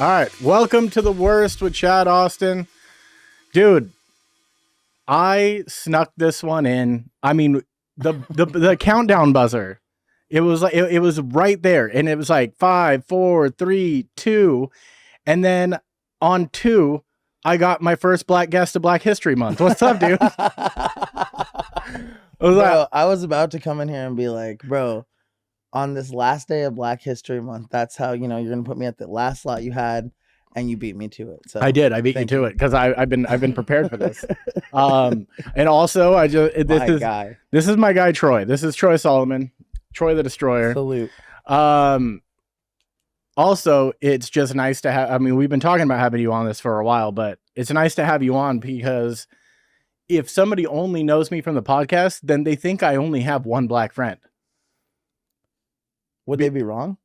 All right, welcome to the worst with Chad Austin. Dude, I snuck this one in. I mean, the countdown buzzer. It was like it was right there, and it was like 5, 4, 3, 2, and then on 2, I got my first black guest of Black History Month. What's up, dude? I was about to come in here and be like, bro, on this last day of Black History Month, that's how, you're going to put me at the last slot you had, and you beat me to it. So I did. I beat you to it because I've been prepared for this. And also, this is my guy Troy. This is Troy Solomon, Troy the Destroyer. Salute. Also, it's just nice to have. I mean, we've been talking about having you on this for a while, but it's nice to have you on because if somebody only knows me from the podcast, then they think I only have one black friend. Would they be wrong?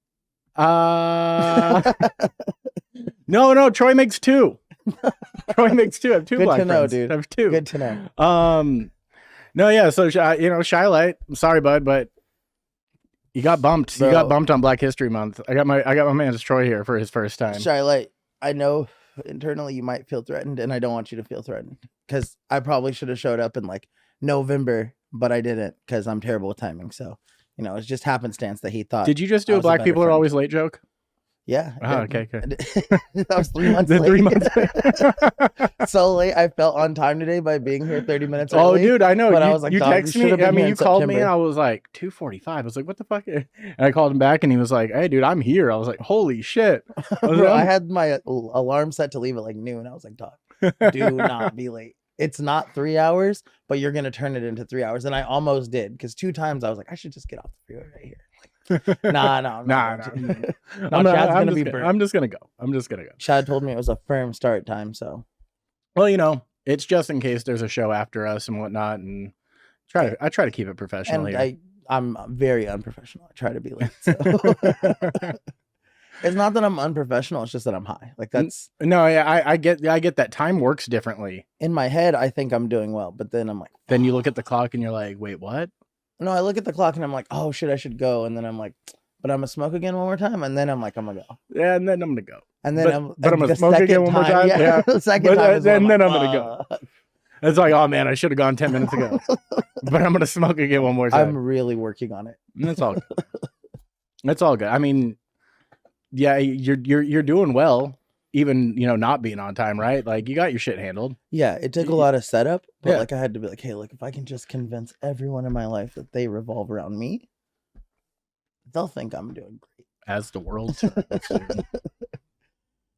No. Troy makes 2. Troy makes 2. I have 2 black friends. Good to know, dude. I have 2. Good to know. No, yeah. So, Shy Light. I'm sorry, bud, but you got bumped. Bro. You got bumped on Black History Month. I got my man Troy here for his first time. Shy Light. I know internally you might feel threatened, and I don't want you to feel threatened because I probably should have showed up in like November, but I didn't because I'm terrible with timing. So. It's just happenstance that he thought. Did you just do a black people are always late joke? Yeah. Oh, okay. That was 3 months late. 3 months late. So late, I felt on time today by being here 30 minutes early. Oh, dude, I know. But I was like, you texted me. I mean, you called me, and I was like, 2:45. I was like, what the fuck? And I called him back, and he was like, hey, dude, I'm here. I was like, holy shit. I had my alarm set to leave at like noon. I was like, dog, do not be late. It's not 3 hours, but you're going to turn it into 3 hours. And I almost did because 2 times I was like, I should just get off the freeway right here. Nah. I'm just going to go. Chad told me it was a firm start time. So, well, it's just in case there's a show after us and whatnot. And I try to keep it professional here. I'm very unprofessional. I try to be late. So. It's not that I'm unprofessional. It's just that I'm high. Like that's no. Yeah, I get that time works differently. In my head, I think I'm doing well, but then I'm like. Then you look at the clock and you're like, wait, what? No, I look at the clock and I'm like, oh shit, I should go. And then I'm like, but I'm gonna smoke again one more time. And then I'm like, I'm gonna go. Yeah, and then I'm gonna go. And then I'm gonna smoke again one more time. Yeah. The second time. And then I'm gonna go. It's like, oh man, I should have gone 10 minutes ago. But I'm gonna smoke again one more time. I'm really working on it. That's all good. That's all good. I mean. Yeah, you're doing well, even not being on time, right? Like you got your shit handled. Yeah, it took a lot of setup, but like I had to be like, hey, look, if I can just convince everyone in my life that they revolve around me, they'll think I'm doing great. As the world,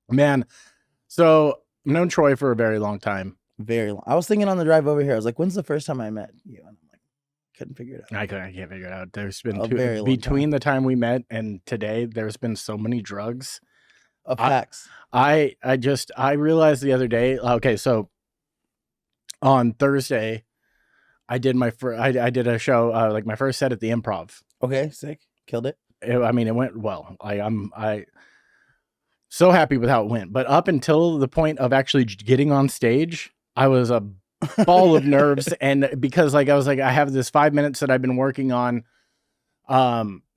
man. So I've known Troy for a very long time. Very long. I was thinking on the drive over here, I was like, when's the first time I met you? And I'm like, couldn't figure it out. I can't figure it out. There's been between the time we met and today, there's been so many drugs. Facts. I realized the other day. Okay, so on Thursday, I did I did a show like my first set at the Improv. Okay, sick, killed it. It went well. I'm so happy with how it went. But up until the point of actually getting on stage, I was a ball of nerves, and because I was like, I have this 5 minutes that I've been working on.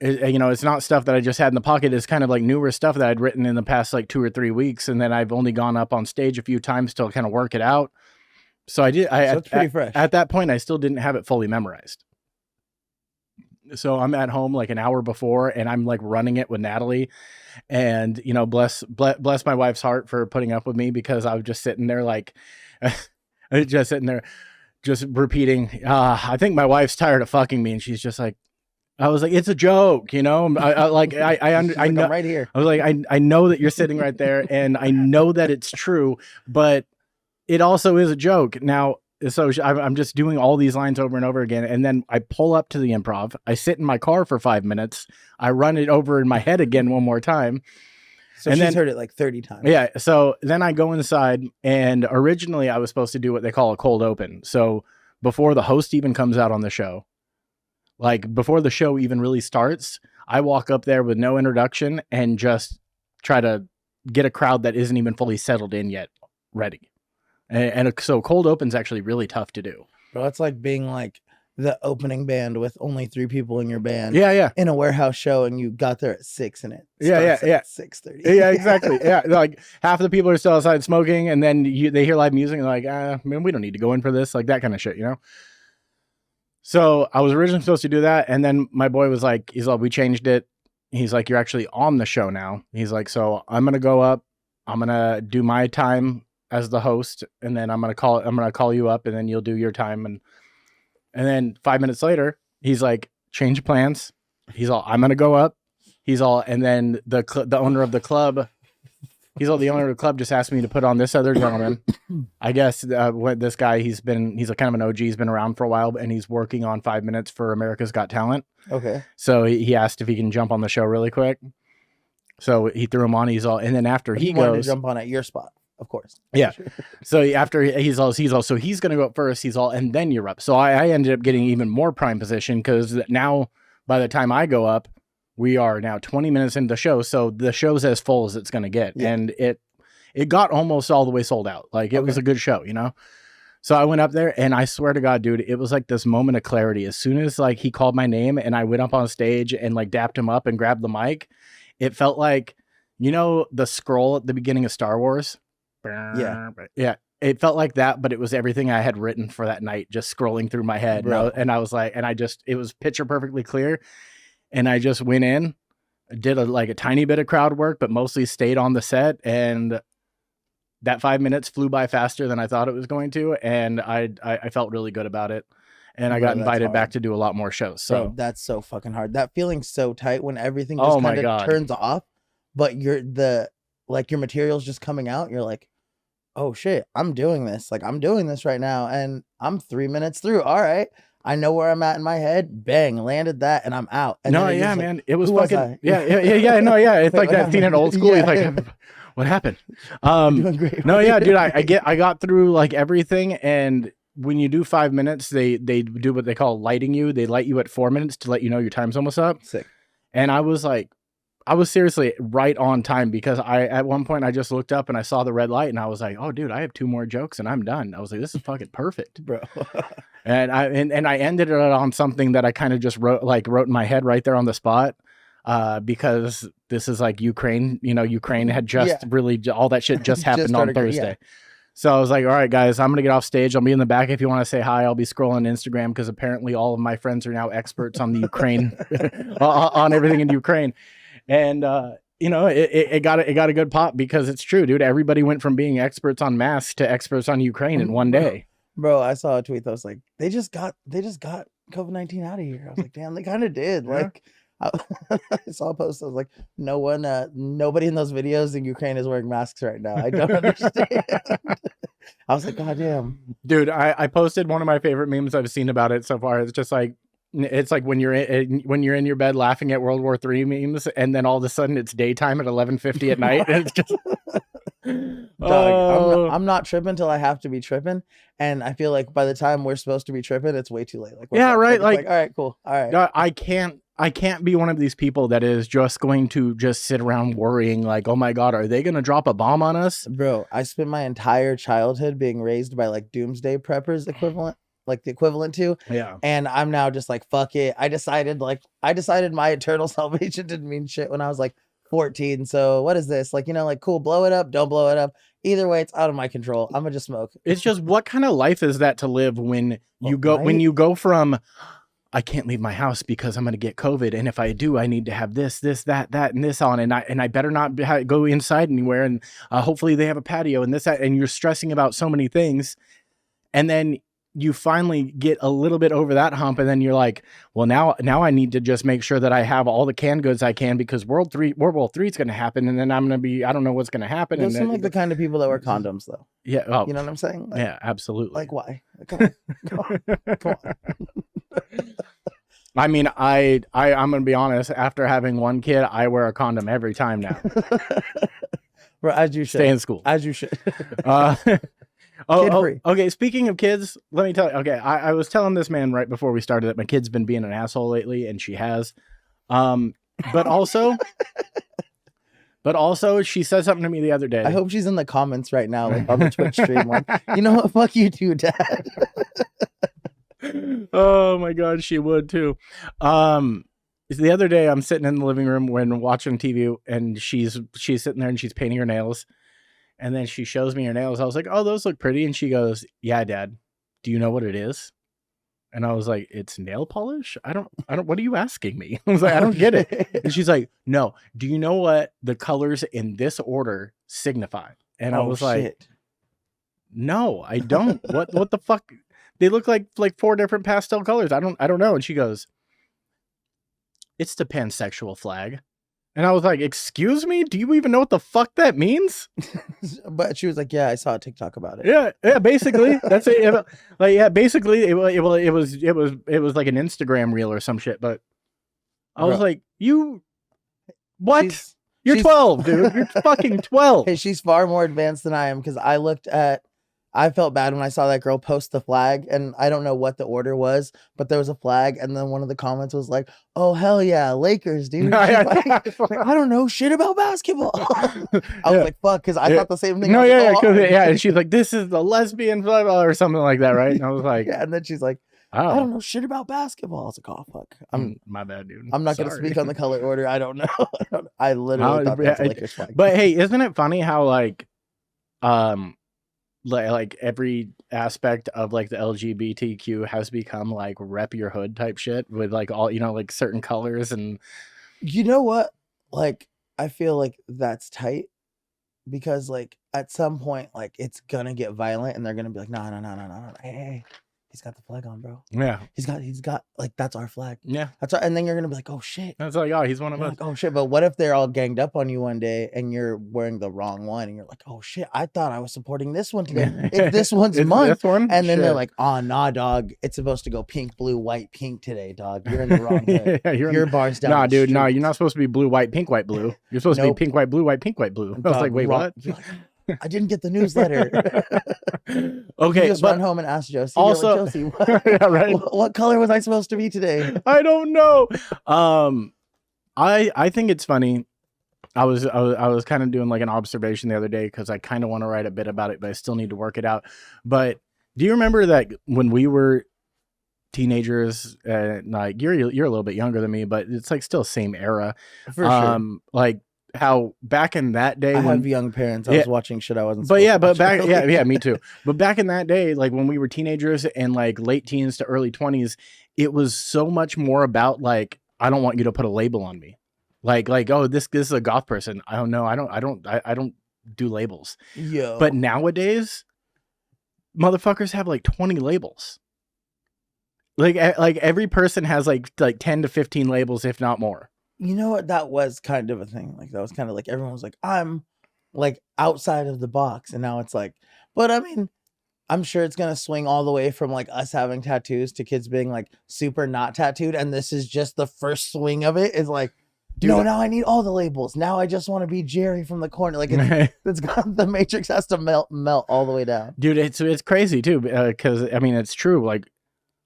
It's not stuff that I just had in the pocket. It's kind of like newer stuff that I'd written in the past like 2 or 3 weeks, and then I've only gone up on stage a few times to kind of work it out. So it's pretty fresh. At that point, I still didn't have it fully memorized. So I'm at home like an hour before, and I'm like running it with Natalie, and bless my wife's heart for putting up with me because I was just sitting there like. Just sitting there, just repeating. I think my wife's tired of fucking me, and she's just like, I was like, it's a joke, I know. I'm right here. I was like, I know that you're sitting right there, and I know that it's true, but it also is a joke. Now, so I'm just doing all these lines over and over again, and then I pull up to the Improv. I sit in my car for 5 minutes. I run it over in my head again one more time. So she's heard it like 30 times. Yeah. So then I go inside, and originally I was supposed to do what they call a cold open. So before the host even comes out on the show, like before the show even really starts, I walk up there with no introduction and just try to get a crowd that isn't even fully settled in yet ready. And so cold open's actually really tough to do. Bro, it's like being like the opening band with only 3 people in your band. Yeah. In a warehouse show, and you got there at 6 and it starts at 6:30. Yeah, exactly. Yeah, like half the people are still outside smoking, and then they hear live music and they're like, man, we don't need to go in for this, like that kind of shit, you know? So I was originally supposed to do that, and then my boy was like, we changed it. He's like, you're actually on the show now. He's like, so I'm gonna go up, I'm gonna do my time as the host, and then I'm gonna call you up, and then you'll do your time. And then 5 minutes later, he's like, change plans. He's all, I'm gonna go up. He's all, and then the owner of the club, the owner of the club just asked me to put on this other gentleman. I guess this guy, he's a kind of an OG. He's been around for a while, and he's working on 5 minutes for America's Got Talent. Okay. So he asked if he can jump on the show really quick. So he threw him on. He's all, and then after he wanted goes to jump on at your spot, of course. Yeah. So after he's all, so he's going to go up first. He's all, and then you're up. So I ended up getting even more prime position, because now by the time I go up, we are now 20 minutes into the show. So the show's as full as it's going to get. Yeah. And it got almost all the way sold out. Like it was a good show, you know? So I went up there, and I swear to God, dude, it was like this moment of clarity. As soon as like he called my name and I went up on stage and like dapped him up and grabbed the mic, it felt like, you know, the scroll at the beginning of Star Wars. Yeah. Yeah. It felt like that, but it was everything I had written for that night, just scrolling through my head. And I was like, it was picture perfectly clear. And I just went in, did a tiny bit of crowd work, but mostly stayed on the set. And that 5 minutes flew by faster than I thought it was going to. And I felt really good about it. And I got invited back to do a lot more shows. So bro, that's so fucking hard. That feeling's so tight when everything just kind of turns off, but your material's just coming out. You're like, oh shit, I'm doing this. Like I'm doing this right now. And I'm 3 minutes through. All right. I know where I'm at in my head. Bang, landed that, and I'm out. And man, it was fucking yeah. It's like that scene in Old School. He's like, what happened? Doing great. No, yeah, dude. I got through like everything, and when you do 5 minutes, they do what they call lighting you. They light you at 4 minutes to let you know your time's almost up. Sick. And I was seriously right on time, because at one point I just looked up and I saw the red light, and I was like, oh dude, I have 2 more jokes and I'm done. I was like, this is fucking perfect, bro. and I ended it on something that I kind of just wrote in my head right there on the spot, because this is like Ukraine, you know, Ukraine had just really, all that shit just happened on Thursday. Yeah. So I was like, all right, guys, I'm going to get off stage. I'll be in the back if you want to say hi. I'll be scrolling Instagram, because apparently all of my friends are now experts on the Ukraine, on everything in Ukraine. And, you know, it got a good pop, because it's true, dude. Everybody went from being experts on masks to experts on Ukraine in one day. Bro, I saw a tweet that was like, they just got COVID-19 out of here. I was like, damn, they kind of did. Yeah. Like, I saw a post that was like, nobody in those videos in Ukraine is wearing masks right now. I don't understand. I was like, God damn. Dude, I posted one of my favorite memes I've seen about it so far. It's just like, it's like when you're in your bed laughing at World War III memes, and then all of a sudden it's daytime at 11:50 at night. And it's just Dog, I'm not tripping until I have to be tripping, and I feel like by the time we're supposed to be tripping, it's way too late. Like, yeah, right. Like, all right, cool. All right. I can't be one of these people that is just going to just sit around worrying like, oh my God, are they going to drop a bomb on us? Bro, I spent my entire childhood being raised by like doomsday preppers equivalent to. Yeah. And I'm now just like, fuck it. I decided my eternal salvation didn't mean shit when I was like 14. So what is this? Like, you know, like, cool, blow it up, don't blow it up. Either way, it's out of my control. I'm gonna just smoke. It's just, what kind of life is that to live when you go from, I can't leave my house because I'm going to get COVID. And if I do, I need to have this, that, and this on. And I better not go inside anywhere. And hopefully they have a patio and this, that. And you're stressing about so many things. And then you finally get a little bit over that hump. And then you're like, well, now I need to just make sure that I have all the canned goods I can, because World War III is going to happen. And then I'm going to be, I don't know what's going to happen. Those seem like the kind of people that wear condoms, though. Yeah. Oh, you know what I'm saying? Like, yeah, absolutely. Like, why? Come on. I mean, I'm going to be honest. After having one kid, I wear a condom every time now. Bro, as you should. Stay in school. As you should. Okay. Speaking of kids, let me tell you. Okay, I was telling this man right before we started that my kid's been being an asshole lately, and she has. But also, she said something to me the other day. I hope she's in the comments right now, like on the Twitch stream. Like, you know what? Fuck you too, Dad. Oh my God, she would too. The other day I'm sitting in the living room when watching TV, and she's sitting there and she's painting her nails, and then she shows me her nails. I was like, "Oh, those look pretty," and she goes, "Yeah, Dad. Do you know what it is?" And I was like, "It's nail polish? I don't, what are you asking me?" I was like, "I don't get it." And she's like, "No. Do you know what the colors in this order signify?" And I was like, "No, I don't. What the fuck? They look like 4 different pastel colors. I don't know." And she goes, "It's the pansexual flag." And I was like, "Excuse me? Do you even know what the fuck that means?" But she was like, "Yeah, I saw a TikTok about it." Yeah, basically. That's it. Like, yeah, basically it was like an Instagram reel or some shit, but I was like, "You what? You're 12, dude. You're fucking 12." Hey, she's far more advanced than I am, because I felt bad when I saw that girl post the flag, and I don't know what the order was, but there was a flag, and then one of the comments was like, "Oh, hell yeah, Lakers, dude." I don't know shit about basketball. I was like, fuck, because I thought the same thing. No, and she's like, "This is the lesbian blah, blah," or something like that, right? And I was like, yeah, and then she's like, "I don't know shit about basketball." I was like, "Oh, fuck. My bad, dude. I'm not going to speak on the color order. I don't know." I literally thought that's a Lakers flag. But hey, isn't it funny how like every aspect of like the LGBTQ has become like rep your hood type shit with like all, like certain colors. And you know what? Like, I feel like that's tight, because like at some point, like it's gonna get violent, and they're gonna be like, no. Hey, he's got the flag on, bro. Yeah. He's got like, that's our flag. Yeah. That's our, and then you're gonna be like, "Oh shit." That's like, "Oh, he's one of us." Like, "Oh shit." But what if they're all ganged up on you one day and you're wearing the wrong one, and you're like, "Oh shit, I thought I was supporting this one today. If this one's mine." This one? And then they're like, "Oh, nah, dog. It's supposed to go pink, blue, white, pink today, dog. You're in the wrong hood. Your bar's down." Nah, dude, no, you're not supposed to be blue, white, pink, white, blue. You're supposed to be pink, white, blue, white, pink, white, blue. I was like, "Wait, what?" I didn't get the newsletter. Okay, you just run home and ask Josie. Also, like, "Josie, yeah, right. What color was I supposed to be today?" I don't know. I think it's funny. I was kind of doing like an observation the other day, because I kind of want to write a bit about it, but I still need to work it out. But do you remember that when we were teenagers, like you're a little bit younger than me, but it's like still same era. For sure. Like how back in that day, I have young parents. I was watching shit I wasn't. Me too. But back in that day, like when we were teenagers and like late teens to early 20s, it was so much more about like, "I don't want you to put a label on me." Like, "Oh, this is a goth person. I don't know. I don't do labels." Yeah. But nowadays, motherfuckers have like 20 labels. Like every person has like 10 to 15 labels, if not more. You know what? That was kind of a thing. Like, that was kind of like, everyone was like, "I'm like outside of the box." And now it's like, but I mean, I'm sure it's going to swing all the way from like us having tattoos to kids being like super not tattooed. And this is just the first swing of it, is like, dude, no, now I need all the labels. Now I just want to be Jerry from the corner. Like, it's got, the Matrix has to melt all the way down. Dude, it's crazy too. Because I mean, it's true. Like,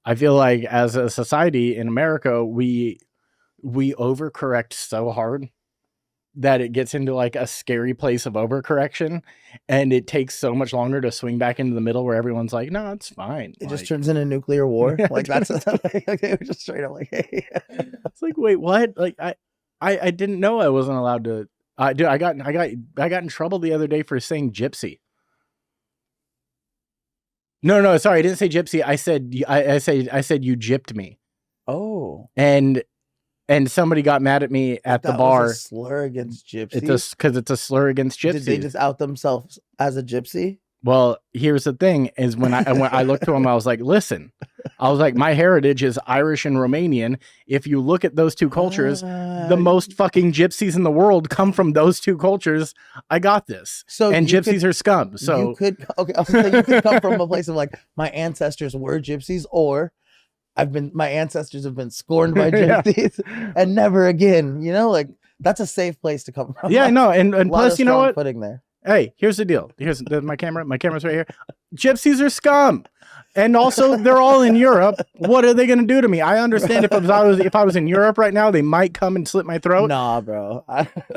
I feel like as a society in America, we overcorrect so hard that it gets into like a scary place of overcorrection, and it takes so much longer to swing back into the middle where everyone's like, "No, it's fine." It just turns into nuclear war. Like, that's like, they were just straight up like, "Hey." It's like, wait, what? Like, I didn't know I wasn't allowed to. Dude, I got in trouble the other day for saying gypsy. No, sorry, I didn't say gypsy. I said you gypped me. Oh. And somebody got mad at me at the bar. Was a slur against gypsies? Because it's a slur against gypsies. Did they just out themselves as a gypsy? Well, here's the thing: is when I looked to him, I was like, "Listen," I was like, "My heritage is Irish and Romanian. If you look at those two cultures, the most fucking gypsies in the world come from those two cultures. I got this." So, and gypsies are scum. So you could you could come from a place of like, my ancestors were gypsies, or my ancestors have been scorned by gypsies and never again, like, that's a safe place to come from. Yeah, no. And plus, you know what? Footing there. Hey, here's the deal. Here's my camera. My camera's right here. Gypsies are scum. And also they're all in Europe. What are they going to do to me? I understand if I was in Europe right now, they might come and slit my throat. Nah, bro.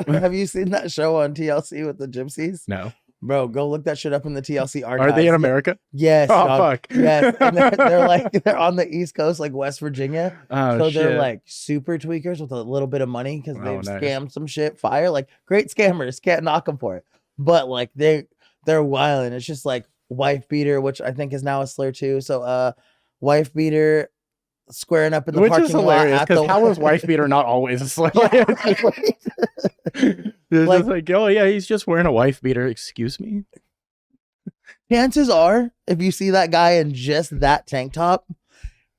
Have you seen that show on TLC with the gypsies? No. Bro, go look that shit up in the TLC archives. Are they in America? Yes. Oh, dog. fuck. Yes. And they're on the East Coast, like West Virginia. Oh, so shit. they're like super tweakers with a little bit of money because they've nice. scammed some shit. Fire. Like great scammers. Can't knock them for it. But like they're wild. And it's just like wife beater, which I think is now a slur too. So wife beater squaring up in the which parking is hilarious because how is wife beater not always a slur? It's like, just like, oh yeah, he's just wearing a wife beater. Excuse me. Chances are, if you see that guy in just that tank top,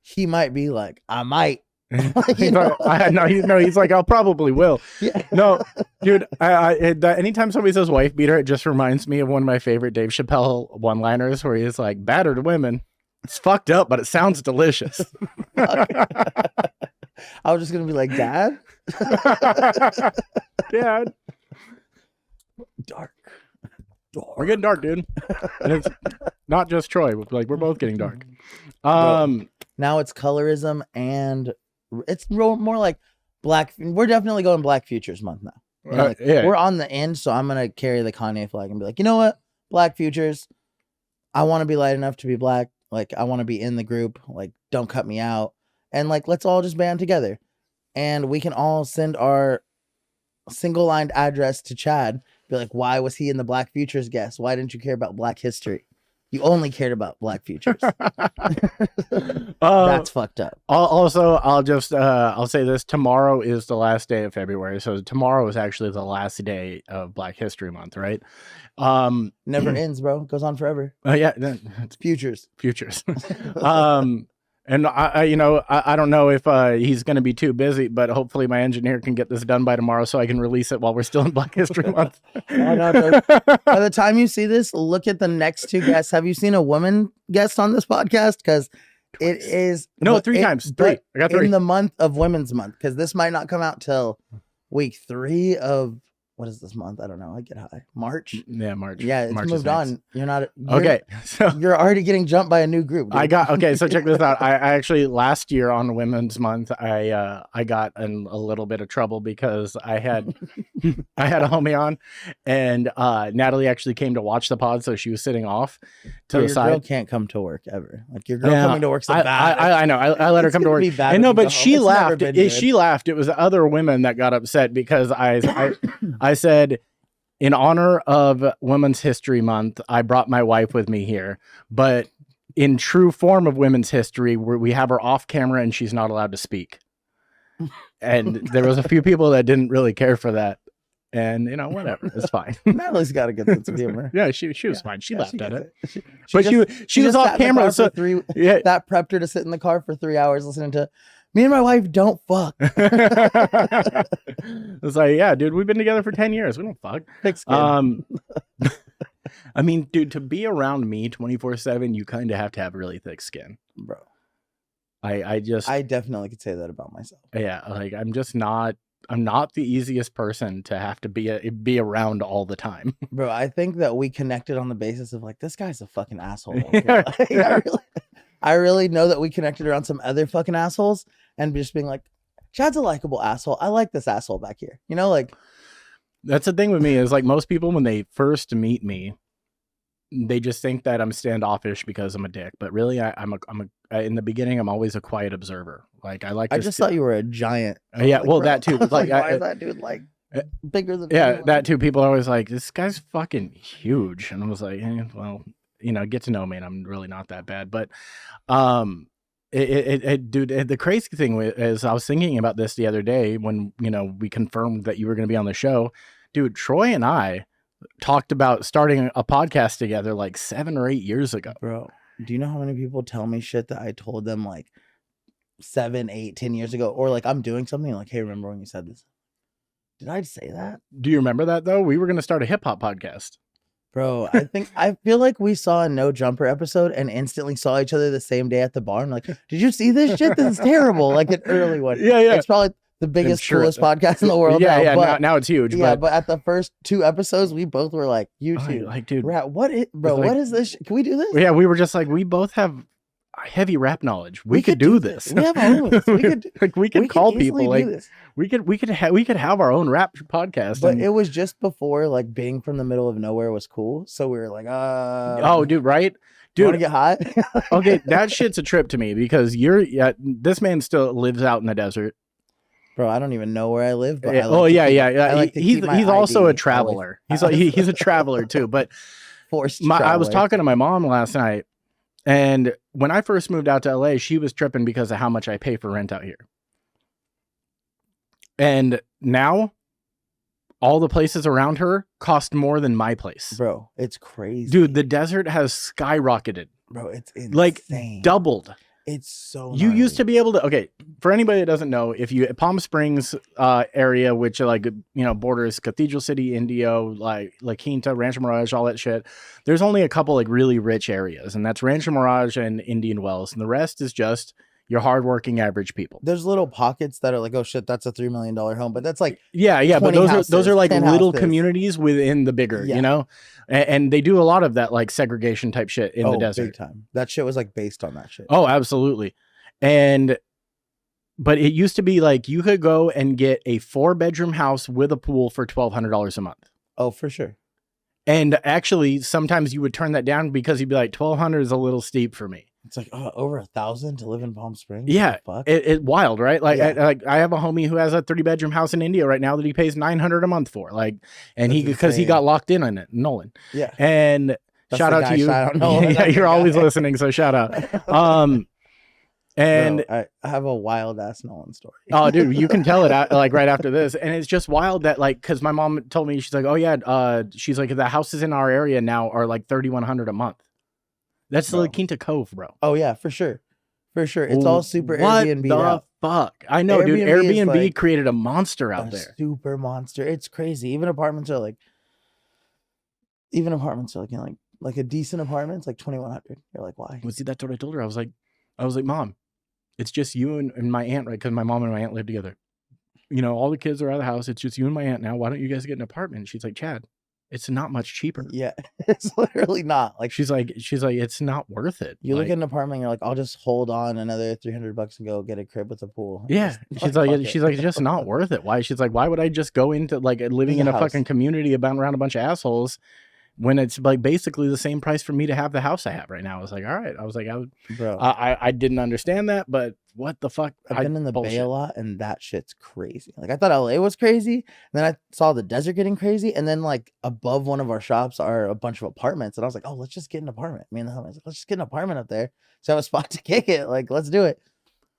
he might be like, I might. No, he's like, I'll probably will. Yeah. No, dude, anytime somebody says wife beater, it just reminds me of one of my favorite Dave Chappelle one-liners where he's like, battered women. It's fucked up, but it sounds delicious. I was just going to be like, Dad? Dad. Dark. We're getting dark, dude. And it's not just Troy. Like, we're both getting dark. Now it's colorism and it's more like black. We're definitely going Black Futures Month now. Like, we're on the end, so I'm going to carry the Kanye flag and be like, you know what? Black Futures. I want to be light enough to be black. Like, I want to be in the group. Like, don't cut me out. And like, let's all just band together. And we can all send our single-lined address to Chad. Be like, why was he in the Black Futures guest? Why didn't you care about Black history? You only cared about Black Futures. That's fucked up. Also, I'll say this. Tomorrow is the last day of February. So tomorrow is actually the last day of Black History Month, right? Never ends, bro. It goes on forever. Yeah. It's futures. And I don't know if he's going to be too busy, but hopefully my engineer can get this done by tomorrow so I can release it while we're still in Black History Month. By the time you see this, look at the next two guests. Have you seen a woman guest on this podcast? Because it is... No, three times. Three. I got 3. In the month of Women's Month, because this might not come out till week 3 of... What is this month? I don't know. I get high. March? Yeah, March. Yeah, it's March moved on. You're okay. So you're already getting jumped by a new group. Dude. So check this out. I actually last year on Women's Month, I got in a little bit of trouble because I had a homie on, and Natalie actually came to watch the pod, so she was sitting off to the side. Your girl can't come to work ever. Like your girl coming to work's bad. I know. I let her come to work. And no, but she laughed. She laughed. It was other women that got upset because I said, in honor of Women's History Month, I brought my wife with me here. But in true form of women's history, we have her off camera and she's not allowed to speak. And there was a few people that didn't really care for that. And, whatever. It's fine. Natalie's got a good sense of humor. Yeah, she was fine. She laughed at it. She was off camera. So that prepped her to sit in the car for 3 hours listening to... Me and my wife don't fuck. It's like, yeah, dude, we've been together for 10 years. We don't fuck. Thick skin. I mean, dude, to be around me 24/7, you kind of have to have really thick skin, bro. I definitely could say that about myself. Yeah, like I'm not the easiest person to have to be around all the time. Bro, I think that we connected on the basis of like, this guy's a fucking asshole. Like, I really know that we connected around some other fucking assholes and just being like, Chad's a likable asshole. I like this asshole back here. Like that's the thing with me is like most people when they first meet me, they just think that I'm standoffish because I'm a dick. But really, I'm in the beginning, I'm always a quiet observer. Like I just thought you were a giant. Yeah, like, well, bro, that too. Like, why is that dude like bigger than? Yeah, that too. People are always like, this guy's fucking huge, and I was like, well. Get to know me and I'm really not that bad. But dude, the crazy thing is I was thinking about this the other day when, we confirmed that you were going to be on the show. Dude, Troy and I talked about starting a podcast together like 7 or 8 years ago. Bro, do you know how many people tell me shit that I told them like 7, 8, 10 years ago? Or like I'm doing something like, hey, remember when you said this? Did I say that? Do you remember that though? We were going to start a hip hop podcast. Bro, I feel like we saw a No Jumper episode and instantly saw each other the same day at the bar. I'm like, did you see this shit? This is terrible. Like an early one. Yeah. It's probably the biggest, coolest podcast in the world. Now it's huge. Yeah, but at the first 2 episodes, we both were like, you too. Like, dude, what is this? Can we do this? Yeah, we were just like, we both have heavy rap knowledge. We could do this. We have homies. We could call people. Like we could have our own rap podcast. But it was just before like being from the middle of nowhere was cool. So we were like, oh, dude, right? Dude, want to get hot? Okay, that shit's a trip to me because this man still lives out in the desert. Bro, I don't even know where I live. But He's also a traveler. He's a traveler too. But I was talking to my mom last night, and when I first moved out to LA, she was tripping because of how much I pay for rent out here. And now, all the places around her cost more than my place. Bro, it's crazy. Dude, the desert has skyrocketed. Bro, it's insane. Like doubled. It's so You used to be able to, okay, for anybody that doesn't know, if you, Palm Springs area, which like, borders Cathedral City, Indio, like La Quinta, Rancho Mirage, all that shit, there's only a couple like really rich areas, and that's Rancho Mirage and Indian Wells, and the rest is just your hardworking average people. There's little pockets that are like, oh shit, that's a $3 million home, but that's like but those are like little communities within the bigger, and they do a lot of that like segregation type shit in the desert. Big time. That shit was like based on that shit. Oh, absolutely. But it used to be like you could go and get a 4-bedroom house with a pool for $1,200 a month. Oh, for sure. And actually, sometimes you would turn that down because you'd be like, 1,200 is a little steep for me. It's like over 1,000 to live in Palm Springs. Yeah, it wild, right? Like, I have a homie who has a 3-bedroom house in India right now that he pays $900 a month for. Like, and because he got locked in on it, Nolan. Yeah, and shout out to you. Yeah, you're always listening, so shout out. And bro, I have a wild ass Nolan story. Oh, dude, you can tell it like right after this, and it's just wild that like because my mom told me, she's like, oh yeah, she's like, the houses in our area now are like $3,100 a month. That's the La Quinta Cove, bro. Oh yeah, for sure. It's all super Airbnb. What the fuck? I know, dude. Airbnb created a monster out there. Super monster. It's crazy. Even apartments are like like a decent apartment. It's like $2,100. You're like, why? Well, see, that's what I told her. I was like, Mom, it's just you and my aunt, right? Because my mom and my aunt live together. All the kids are out of the house. It's just you and my aunt now. Why don't you guys get an apartment? She's like, Chad, it's not much cheaper. Yeah, it's literally not. Like she's like, it's not worth it. You look at an apartment, and you're like, I'll just hold on another $300 and go get a crib with a pool. Yeah, she's like, it's just not worth it. Why? She's like, why would I just go into like living in a fucking community around a bunch of assholes when it's like basically the same price for me to have the house I have right now? I was like, all right. I was like, I didn't understand that, but what the fuck? I've been in the Bay a lot, and that shit's crazy. Like I thought LA was crazy, and then I saw the desert getting crazy, and then like above one of our shops are a bunch of apartments, and I was like, oh, let's just get an apartment. Me and the homie was like, let's just get an apartment up there, so I have a spot to kick it. Like, let's do it.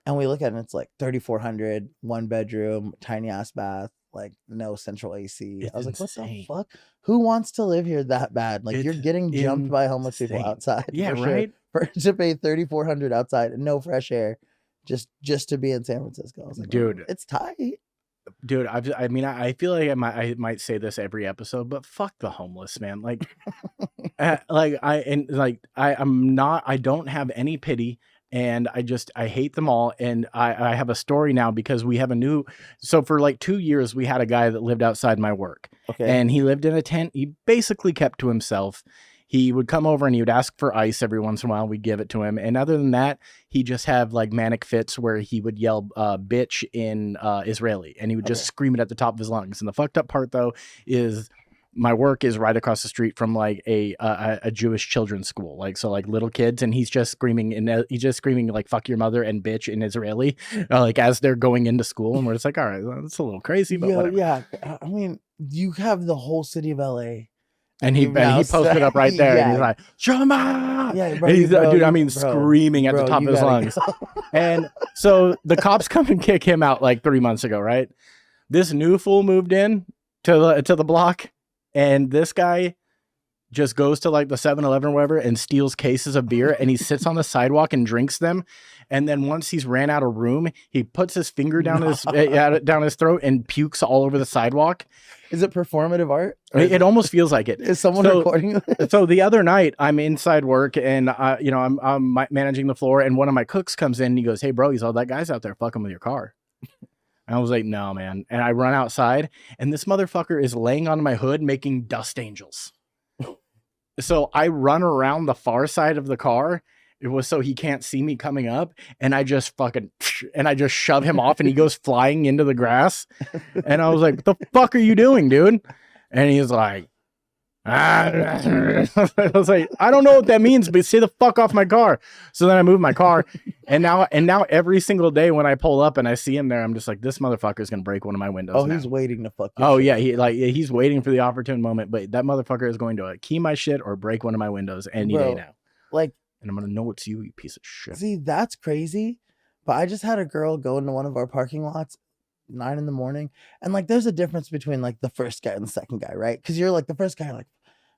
And we look at it, and it's like 3,400, 1-bedroom, tiny ass bath, like no central AC. I was like, what the fuck? Who wants to live here that bad? Like you're getting jumped by homeless people outside. Yeah, right. To pay 3,400 outside and no fresh air. Just to be in San Francisco. I was like, dude, it's tight. Dude, I feel like I might say this every episode, but fuck the homeless, man. Like, I don't have any pity, and I hate them all. And I have a story now because we have so for like 2 years, we had a guy that lived outside my work. Okay. And he lived in a tent. He basically kept to himself. He would come over and he would ask for ice every once in a while. We'd give it to him. And other than that, he just have like manic fits where he would yell bitch in Israeli, and he would just scream it at the top of his lungs. And the fucked up part though is my work is right across the street from like a Jewish children's school. Like, so like little kids, and he's just screaming like fuck your mother and bitch in Israeli, like as they're going into school. And we're just like, all right, that's a little crazy, but whatever. Yeah. I mean, you have the whole city of LA. And he posted up right there, and he's like, Shama! Yeah, bro, screaming at the top of his lungs. And so the cops come and kick him out like 3 months ago, right? This new fool moved in to the block, and this guy just goes to like the 7-Eleven or whatever and steals cases of beer, and he sits on the sidewalk and drinks them. And then once he's ran out of room, he puts his finger down his throat and pukes all over the sidewalk. Is it performative art? It almost feels like it. Is someone recording this? So the other night, I'm inside work, and I'm managing the floor, and one of my cooks comes in and he goes, "Hey, bro," he's all, "that guy's out there fucking with your car." And I was like, "No, man." And I run outside, and this motherfucker is laying on my hood making dust angels. So I run around the far side of the car, it was so he can't see me coming up, and I just shove him off, and he goes flying into the grass. And I was like, what the fuck are you doing, dude? And he's like, I was like, I don't know what that means, but stay the fuck off my car. So then I moved my car, and now every single day when I pull up and I see him there, I'm just like, this motherfucker is gonna break one of my windows. Oh, now. He's waiting to fuck you. Oh shit. Yeah, he's waiting for the opportune moment, but that motherfucker is going to key my shit or break one of my windows any day now. Like, and I'm gonna know it's you piece of shit. See, that's crazy. But I just had a girl go into one of our parking lots 9 a.m. and like there's a difference between like the first guy and the second guy, right? Because you're like the first guy, like,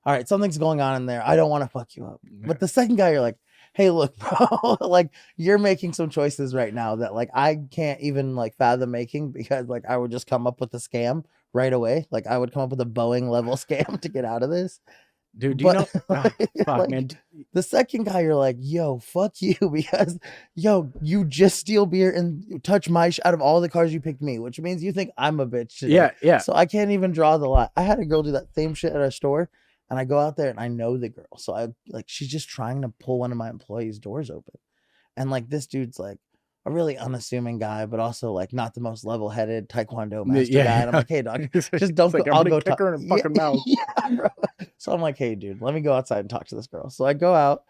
all right, something's going on in there, I don't want to fuck you up. But the second guy, you're like, hey, look, bro, like you're making some choices right now that like I can't even like fathom making, because like I would just come up with a scam right away. Like I would come up with a Boeing level scam to get out of this. Dude, do you know? Fuck, like, man. The second guy, you're like, yo, fuck you, because yo, you just steal beer and touch my out of all the cars you picked me, which means you think I'm a bitch today. Yeah. So I can't even draw the line. I had a girl do that same shit at our store, and I go out there and I know the girl, so I like she's just trying to pull one of my employees' doors open, and like this dude's like a really unassuming guy, but also like not the most level-headed Taekwondo master guy. And I'm like, hey, dog, just don't. Like, I'll go kick her in the fucking mouth. Yeah, bro. So I'm like, hey, dude, let me go outside and talk to this girl. So I go out.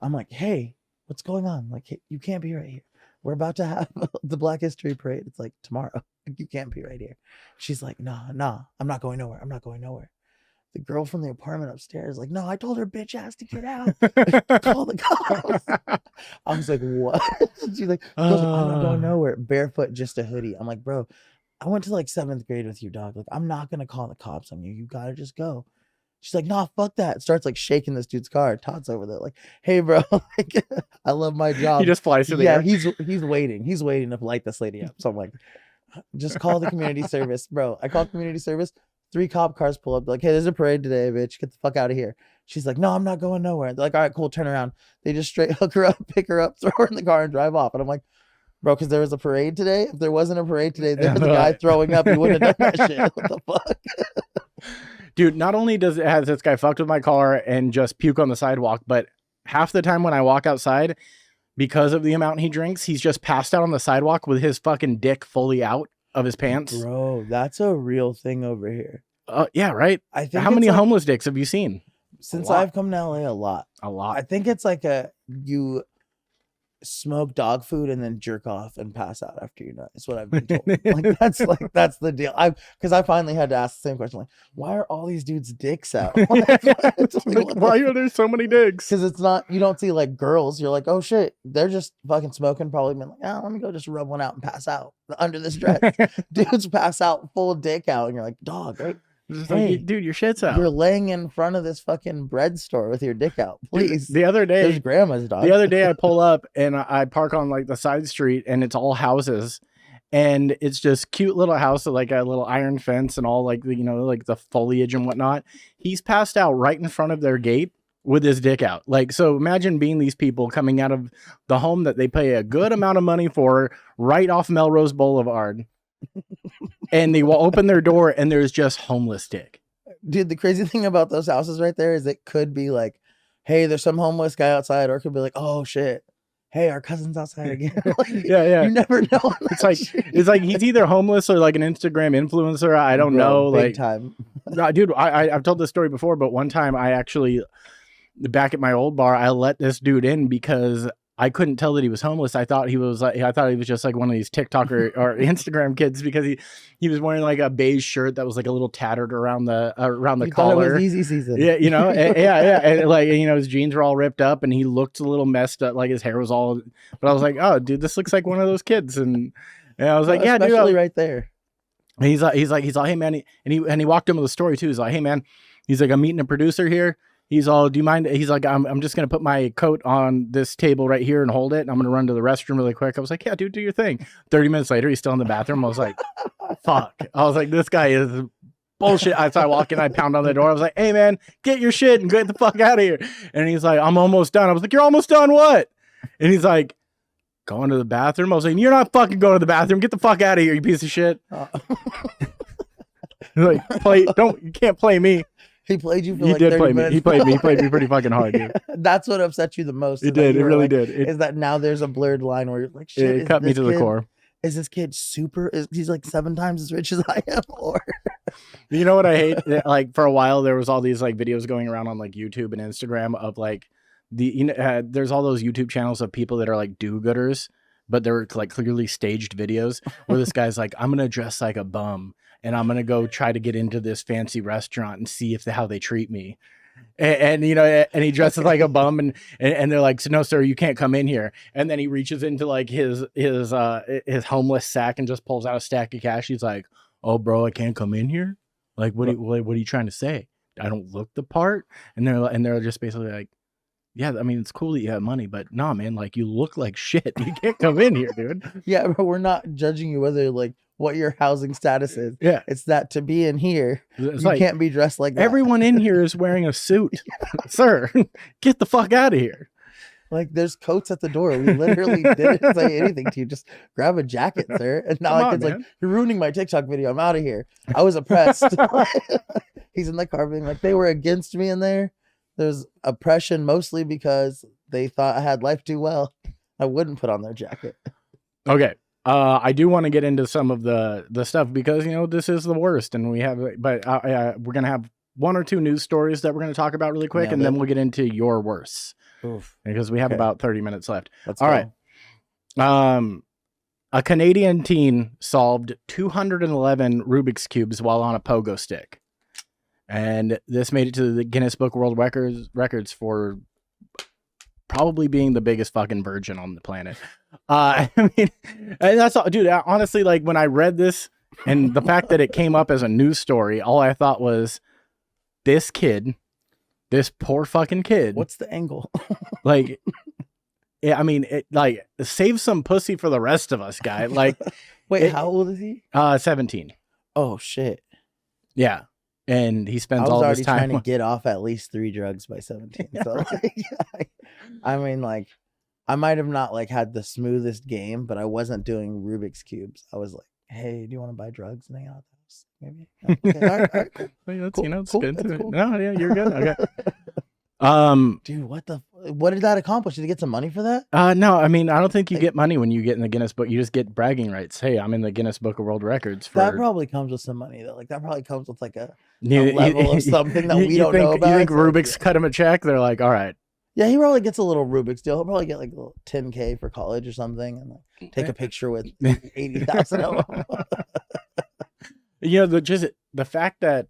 I'm like, hey, what's going on? Like, hey, you can't be right here. We're about to have the Black History Parade. It's like tomorrow. You can't be right here. She's like, nah, I'm not going nowhere. I'm not going nowhere. The girl from the apartment upstairs, like, no, I told her bitch ass to get out. Call the cops. I was like, what? She's like, I'm not going nowhere. Barefoot, just a hoodie. I'm like, bro, I went to like 7th grade with you, dog. Like, I'm not gonna call the cops on you. You gotta just go. She's like, nah, fuck that. Starts like shaking this dude's car. Todd's over there, like, hey, bro, like, I love my job. He just flies through the air. He's waiting. He's waiting to light this lady up. So I'm like, just call the community service, bro. I call community service. 3 cop cars pull up, like, hey, there's a parade today, bitch. Get the fuck out of here. She's like, no, I'm not going nowhere. They're like, all right, cool, turn around. They just straight hook her up, pick her up, throw her in the car, and drive off. And I'm like, bro, because there was a parade today. If there wasn't a parade today, there was a guy throwing up. He wouldn't have done that shit. What the fuck? Dude, not only has this guy fucked with my car and just puke on the sidewalk, but half the time when I walk outside, because of the amount he drinks, he's just passed out on the sidewalk with his fucking dick fully out of his pants. Bro, that's a real thing over here. Yeah, right. I think how many homeless dicks have you seen? Since I've come to LA, a lot. I think it's like you smoke dog food and then jerk off and pass out after you're done. That's what I've been told. That's the deal. Because I finally had to ask the same question, like, why are all these dudes' dicks out? Why are there so many dicks? Because it's not, you don't see like girls. You're like, oh shit, they're just fucking smoking. Probably been like, oh, let me go just rub one out and pass out under this dress. Dudes pass out full dick out, and you're like, dog, right? Hey, like, dude, your shit's out. You're laying in front of this fucking bread store with your dick out. Please. Dude, the other day, there's grandma's dog. The other day, I pull up and I park on like the side street, and it's all houses, and it's just cute little house with like a little iron fence and all like like the foliage and whatnot. He's passed out right in front of their gate with his dick out. Like, so imagine being these people coming out of the home that they pay a good amount of money for, right off Melrose Boulevard. And they will open their door and there's just homeless dick. Dude, the crazy thing about those houses right there is it could be like, hey, there's some homeless guy outside, or it could be like, oh shit, hey, our cousin's outside again. Like, yeah. You never know. It's like he's either homeless or like an Instagram influencer. I don't know. Big like time. Dude, I've told this story before, but one time I actually, back at my old bar, I let this dude in because I couldn't tell that he was homeless. I thought he was just like one of these TikTok or Instagram kids, because he was wearing like a beige shirt that was like a little tattered around the collar. It was easy season. Yeah, yeah. And like, his jeans were all ripped up and he looked a little messed up, like his hair was all. But I was like, oh, dude, this looks like one of those kids. And I was like, yeah, dude, especially right there. And he's like, hey man, and he walked him with the story too. He's like, hey man, he's like, I'm meeting a producer here. He's all, do you mind? He's like, I'm just going to put my coat on this table right here and hold it. And I'm going to run to the restroom really quick. I was like, yeah, dude, do your thing. 30 minutes later, he's still in the bathroom. I was like, fuck. I was like, this guy is bullshit. So I walk in, I pound on the door. I was like, hey man, get your shit and get the fuck out of here. And he's like, I'm almost done. I was like, you're almost done what? And he's like, going to the bathroom. I was like, you're not fucking going to the bathroom. Get the fuck out of here, you piece of shit. Like, you can't play me. He played you for he like did 30 play minutes. Me. He played me. He played me pretty fucking hard, dude. That's what upset you the most. It did. It really did. Is that now there's a blurred line where you're like, shit, it cut me to the core. Is this kid he's like 7 times as rich as I am? Or you know what I hate? Like for a while there was all these like videos going around on like YouTube and Instagram of like there's all those YouTube channels of people that are like do-gooders, but they're like clearly staged videos where this guy's like, I'm gonna dress like a bum and I'm gonna go try to get into this fancy restaurant and see how they treat me. And you know, and he dresses like a bum, and they're like, so, no, sir, you can't come in here. And then he reaches into like his homeless sack and just pulls out a stack of cash. He's like, oh, bro, I can't come in here. Like, what are you trying to say? I don't look the part. And they're just basically like, yeah, I mean, it's cool that you have money, but nah, man, like you look like shit. You can't come in here, dude. Yeah, but we're not judging you whether like what your housing status is. Yeah, it's that to be in here, you like, can't be dressed like that. Everyone in here is wearing a suit. Sir, get the fuck out of here. Like there's coats at the door. We literally didn't say anything to you. Just grab a jacket, sir. And now like, it's like, you're ruining my TikTok video. I'm out of here. I was oppressed. He's in the car being like, they were against me in there. There's oppression mostly because they thought I had life too well. I wouldn't put on their jacket. Okay. I do want to get into some of the stuff because, you know, this is the worst and but we're going to have 1 or 2 news stories that we're going to talk about really quick. And then we'll get into your worst. Oof. Because we have about 30 minutes left. All right. A Canadian teen solved 211 Rubik's Cubes while on a pogo stick. And this made it to the Guinness Book of World Records for probably being the biggest fucking virgin on the planet. I mean, and that's all, dude. Honestly, like when I read this and the fact that it came up as a news story, all I thought was this poor fucking kid. What's the angle? Like, yeah, I mean, like save some pussy for the rest of us, guy. Like, wait, how old is he? 17. Oh shit. Yeah. And he spends all this time trying to get off at least 3 drugs by 17. Yeah, so like, I mean, like, I might have not like had the smoothest game, but I wasn't doing Rubik's Cubes. I was like, hey, do you want to buy drugs and hang out at the house? Maybe. Okay, all right, cool. Well, cool, you know, cool, cool. No, yeah, you're good. Okay. Dude, what did that accomplish? Did he get some money for that? No, I mean, I don't think you get money when you get in the Guinness Book. You just get bragging rights. Hey, I'm in the Guinness Book of World Records. That probably comes with some money though. Like that probably comes with like a level of something that we don't know about. You think Rubik's cut him a check? They're like, all right. Yeah, he probably gets a little Rubik's deal. He'll probably get like a little $10K for college or something, and like take a picture with 80,000 of them. You know, just the fact that,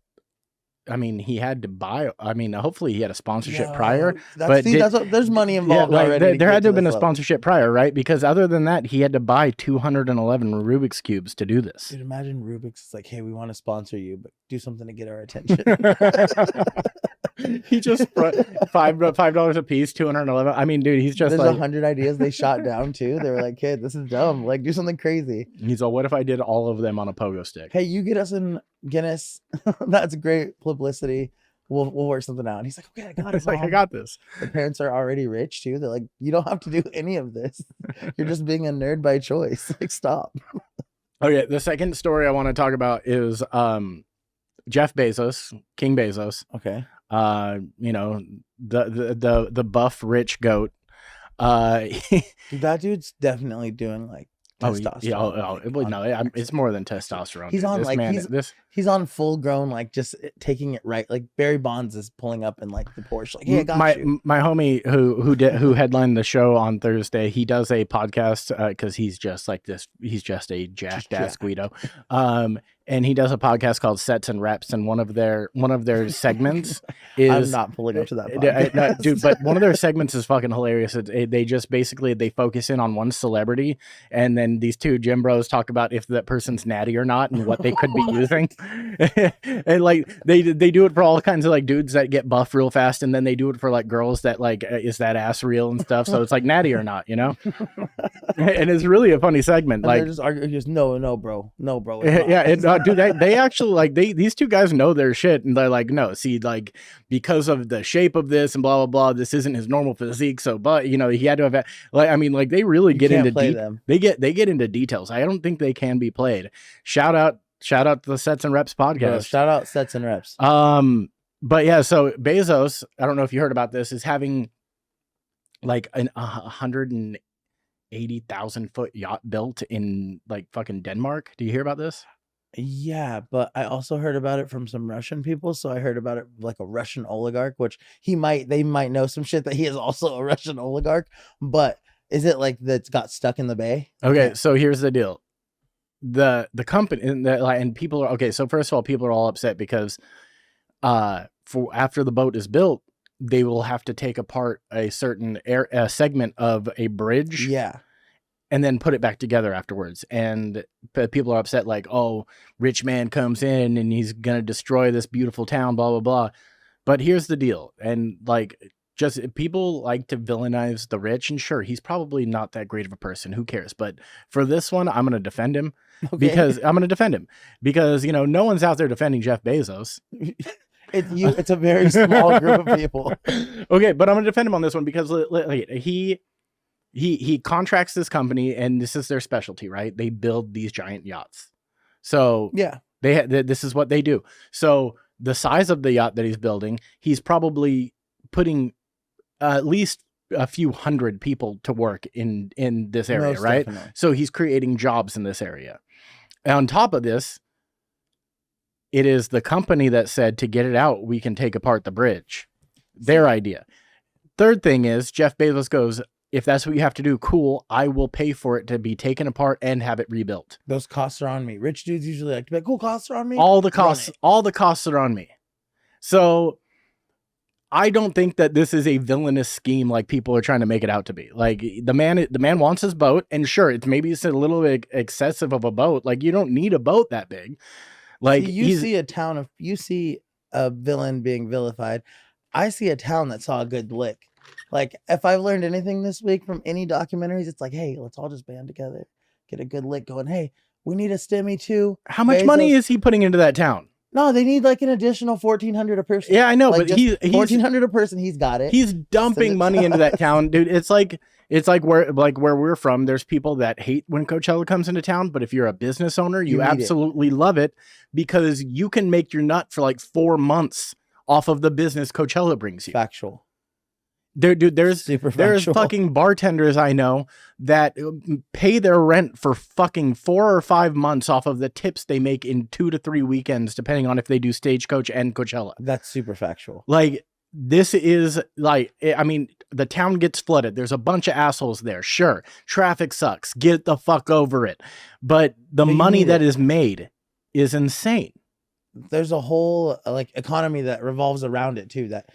I mean, he had to buy. I mean, hopefully he had a sponsorship prior. There's money involved already. There had to have been a sponsorship prior, right? Because other than that, he had to buy 211 Rubik's Cubes to do this. Dude, imagine Rubik's is like, hey, we want to sponsor you, but do something to get our attention. He just brought $5 a piece, 211. I mean, dude, he's just there's like 100 ideas they shot down too. They were like, kid, this is dumb. Like, do something crazy. He's like, what if I did all of them on a pogo stick? Hey, you get us in Guinness. That's great publicity. We'll work something out. And he's like, okay, I got it. He's like, I got this. The parents are already rich too. They're like, you don't have to do any of this. You're just being a nerd by choice. Like, stop. Okay, the second story I want to talk about is Jeff Bezos, King Bezos. Okay. You know, the buff rich goat. That dude's definitely doing like testosterone. It's more than testosterone. He's on he's on full grown, like just taking it right. Like Barry Bonds is pulling up in like the Porsche. Like, hey, I got you. My homie who headlined the show on Thursday, he does a podcast because he's just like this. He's just a jacked ass Guido. And he does a podcast called Sets and Reps, and one of their segments is I'm not pulling up to that podcast. No, dude, but one of their segments is fucking hilarious. They just basically they focus in on one celebrity, and then these two gym bros talk about if that person's natty or not and what they could be using. And like they do it for all kinds of like dudes that get buff real fast, and then they do it for like girls that like is that ass real and stuff. So it's like natty or not, you know. And it's really a funny segment. And like they're just arguing, just no, bro. Yeah. Dude, they actually like these two guys know their shit, and they're like, no, see, like because of the shape of this and blah blah blah, this isn't his normal physique. So, but you know, he had to have like, I mean, like they really get into they get into details. I don't think they can be played. Shout out to the Sets and Reps podcast. Shout out Sets and Reps. But yeah, so Bezos, I don't know if you heard about this, is having like 180,000 foot yacht built in like fucking Denmark. Do you hear about this? Yeah, but I also heard about it from some Russian people. So I heard about it like a Russian oligarch, which they might know some shit that he is also a Russian oligarch. But is it like that's got stuck in the bay? Okay, so here's the deal. The company and people are okay. So first of all, people are all upset because for after the boat is built, they will have to take apart a certain segment of a bridge. Yeah. And then put it back together afterwards. And people are upset like, oh, rich man comes in and he's going to destroy this beautiful town, blah, blah, blah. But here's the deal. And like, just people like to villainize the rich. And sure, he's probably not that great of a person. Who cares? But for this one, I'm going to defend him because you know, no one's out there defending Jeff Bezos. It's a very small group of people. Okay. But I'm going to defend him on this one because he contracts this company and this is their specialty, right? They build these giant yachts. So yeah, this is what they do. So the size of the yacht that he's building, he's probably putting at least a few hundred people to work in this area, right? Definitely. So he's creating jobs in this area. And on top of this, it is the company that said to get it out, we can take apart the bridge. Their idea. Third thing is Jeff Bezos goes, if that's what you have to do, cool. I will pay for it to be taken apart and have it rebuilt. Those costs are on me. Rich dudes usually like to be like, cool, costs are on me. All the costs are on me. So I don't think that this is a villainous scheme like people are trying to make it out to be. Like the man wants his boat, and sure, it's a little bit excessive of a boat. Like you don't need a boat that big. Like you see a villain being vilified. I see a town that saw a good lick. Like, if I've learned anything this week from any documentaries, it's like, hey, let's all just band together, get a good lick going. Hey, we need a stimmy too. How much money is he putting into that town? No, they need like an additional $1,400 a person. Yeah, I know, like, but he's $1,400 a person. He's got it. He's dumping money into that town, dude. It's like where we're from. There's people that hate when Coachella comes into town, but if you're a business owner, you absolutely love it because you can make your nut for like 4 months off of the business Coachella brings you. Factual. There's fucking bartenders I know that pay their rent for fucking 4 or 5 months off of the tips they make in 2 to 3 weekends, depending on if they do Stagecoach and Coachella. That's super factual. Like this is like, I mean, the town gets flooded. There's a bunch of assholes there. Sure. Traffic sucks. Get the fuck over it. But the money that is made is insane. There's a whole like economy that revolves around it too. That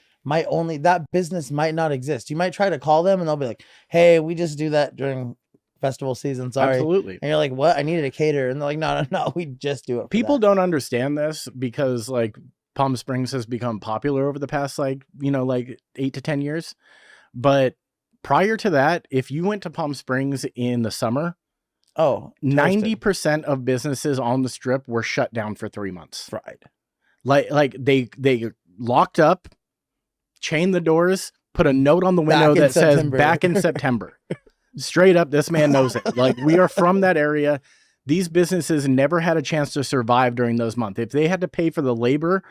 business might not exist. You might try to call them and they'll be like, hey, we just do that during festival season. Sorry. Absolutely. And you're like, what? I needed a caterer. And they're like, no, we just do it. People don't understand this because like Palm Springs has become popular over the past like 8 to 10 years. But prior to that, if you went to Palm Springs in the summer, 90% of businesses on the strip were shut down for 3 months. Fried. Like they locked up, chain the doors, put a note on the window that says back in September. Straight up, this man knows it. Like we are from that area. These businesses never had a chance to survive during those months. If they had to pay for the labor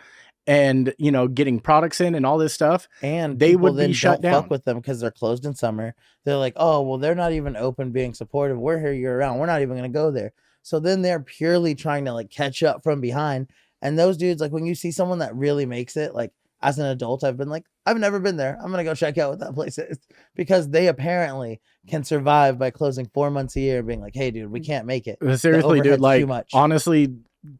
and, getting products in and all this stuff, and they would be shut down. Fuck with them because they're closed in summer. They're like, oh, well, they're not even open being supportive. We're here year round. We're not even going to go there. So then they're purely trying to like catch up from behind. And those dudes, like when you see someone that really makes it, like, as an adult, I've been like, I've never been there. I'm going to go check out what that place is because they apparently can survive by closing 4 months a year and being like, hey, dude, we can't make it. Seriously, dude, like, honestly,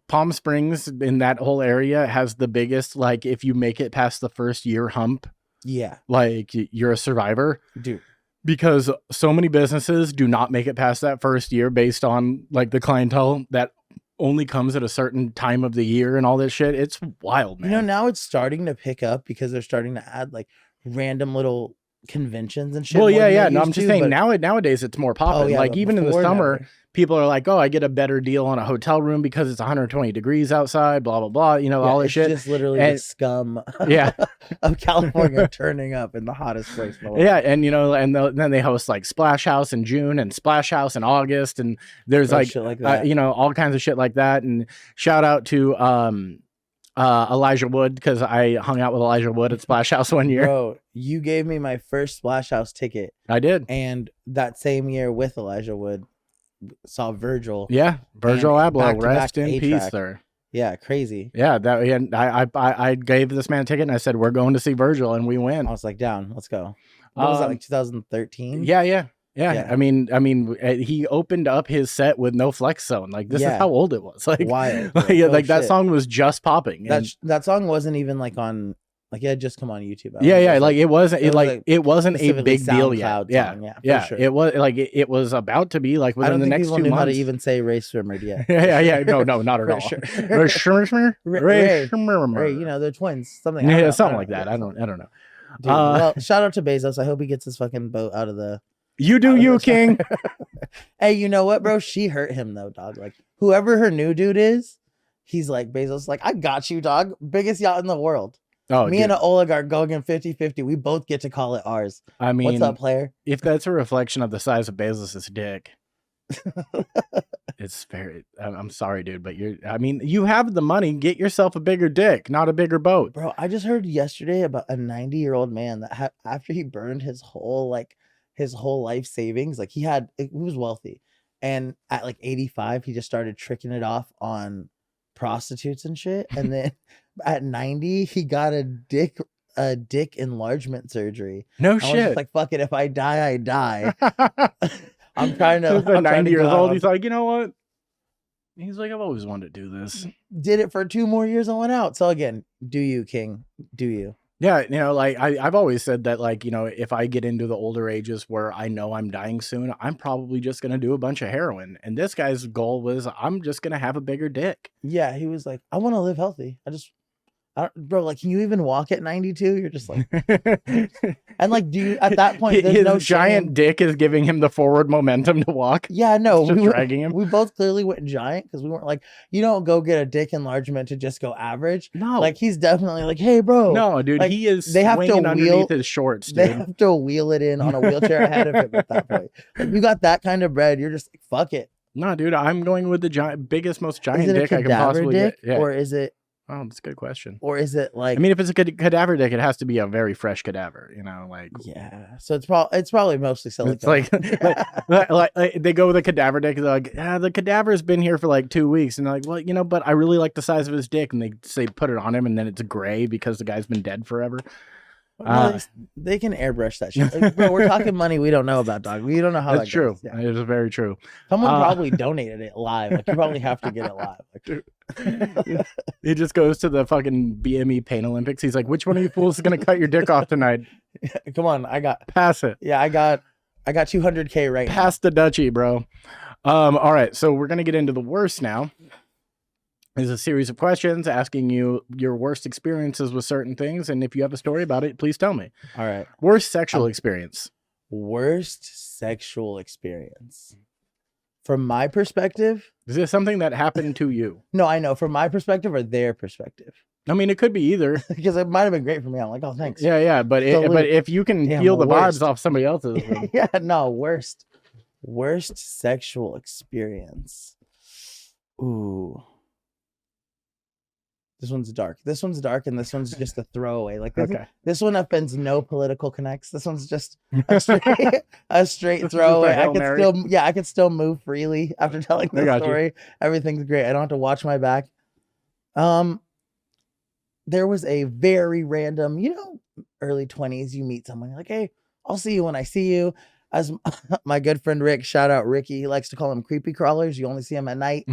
Palm Springs in that whole area has the biggest, like, if you make it past the first year hump, yeah, like, you're a survivor. Dude. Because so many businesses do not make it past that first year based on, like, the clientele that only comes at a certain time of the year and all this shit. It's wild, man. Now it's starting to pick up because they're starting to add like random little conventions and shit. Well, yeah. No, I'm just saying nowadays it's more popping. Like even in the summer, people are like, oh, I get a better deal on a hotel room because it's 120 degrees outside, blah, blah, blah. All this shit. It's just literally the scum of California turning up in the hottest place in the world. Yeah. And, then they host like Splash House in June and Splash House in August. And there's all kinds of shit like that. And shout out to, Elijah Wood, because I hung out with Elijah Wood at Splash House one year. Bro, you gave me my first Splash House ticket. I did. And that same year with Elijah Wood, saw Virgil. Yeah, Virgil Abloh, rest in peace, sir. Yeah, crazy. Yeah, I gave this man a ticket and I said, we're going to see Virgil, and we went. I was like, down, let's go. What was that, like 2013? Yeah. I mean, he opened up his set with no flex zone. Like, this is how old it was. Like, wild. That song was just popping. That song wasn't even like on, like, it had just come on YouTube. It wasn't a big deal yet. Yeah, sure. It was like it was about to be like within the next 2 months. I don't think people knew how to even say Ray Swimmer yet. No, not at all. Ray, you know, they're twins. Something like that. I don't know. Dude, well, shout out to Bezos. I hope he gets his fucking boat out of the. You do you, King. Hey, you know what, bro? She hurt him though, dog. Like, whoever her new dude is, he's like, Bezos, like, I got you, dog. Biggest yacht in the world. Oh, me and an oligarch going in 50-50. We both get to call it ours. I mean, what's up, player? If that's a reflection of the size of Bezos's dick, it's very. I'm sorry, dude, but you have the money. Get yourself a bigger dick, not a bigger boat, bro. I just heard yesterday about a 90-year-old man that after he burned his whole life savings, like he was wealthy, and at like 85, he just started tricking it off on prostitutes and shit, and then. At 90, he got a dick enlargement surgery. No shit. I was just like, fuck it. If I die, I die. I'm trying to. 90 years old. He's like, you know what? He's like, I've always wanted to do this. Did it for 2 more years and went out. So again, do you, King? Do you? Yeah, you know, like I've always said that, like, you know, if I get into the older ages where I know I'm dying soon, I'm probably just going to do a bunch of heroin. And this guy's goal was, I'm just going to have a bigger dick. Yeah, he was like, I want to live healthy. Bro, like, can you even walk at 92? You're just like, and like, do you at that point? There's no giant dick is giving him the forward momentum to walk. Yeah, no, we were dragging him. We both clearly went giant because we weren't like, you don't go get a dick enlargement to just go average. No, like he's definitely like, hey, bro. No, dude, like, he is. They have to underneath his shorts. Dude. They have to wheel it in on a wheelchair ahead of him at that point. Like, you got that kind of bread, you're just like, fuck it. No, dude, I'm going with the biggest, most giant dick I can possibly get. Yeah. Or is it? Oh, that's a good question. Or is it like? I mean, if it's a cadaver dick, it has to be a very fresh cadaver. You know, like. Yeah. So it's probably mostly silicone. It's like they go with a cadaver dick. They're like, the cadaver's been here for like 2 weeks, and they're like, well, you know, but I really like the size of his dick, and they say put it on him, and then it's gray because the guy's been dead forever. Well, they can airbrush that shit. Like, bro, we're talking money we don't know about, dog. We don't know how that's that goes. True. Yeah. It is very true. Someone probably donated it live. Like, you probably have to get it live. Like, he just goes to the fucking BME Pain Olympics. He's like, which one of you fools is gonna cut your dick off tonight? Come on, pass it. Yeah, I got 200K right Pass the Dutchie, bro. All right, so we're gonna get into the worst now. There's a series of questions asking you your worst experiences with certain things, and if you have a story about it, please tell me. All right. Worst sexual experience. Worst sexual experience. From my perspective. Is this something that happened to you? No, I know. From my perspective or their perspective? I mean, it could be either. Because it might have been great for me. I'm like, oh, thanks. Yeah. But if you can feel the vibes off somebody else's. Yeah, no, worst sexual experience. Ooh. This one's dark. And this one's just a throwaway. Like, this one offends no political connects. This one's just a straight throwaway. I could still move freely after telling this story. Everything's great. I don't have to watch my back. There was a very random, early 20s. You meet someone, you're like, hey, I'll see you when I see you. As my good friend Rick, shout out Ricky, he likes to call them creepy crawlers. You only see them at night.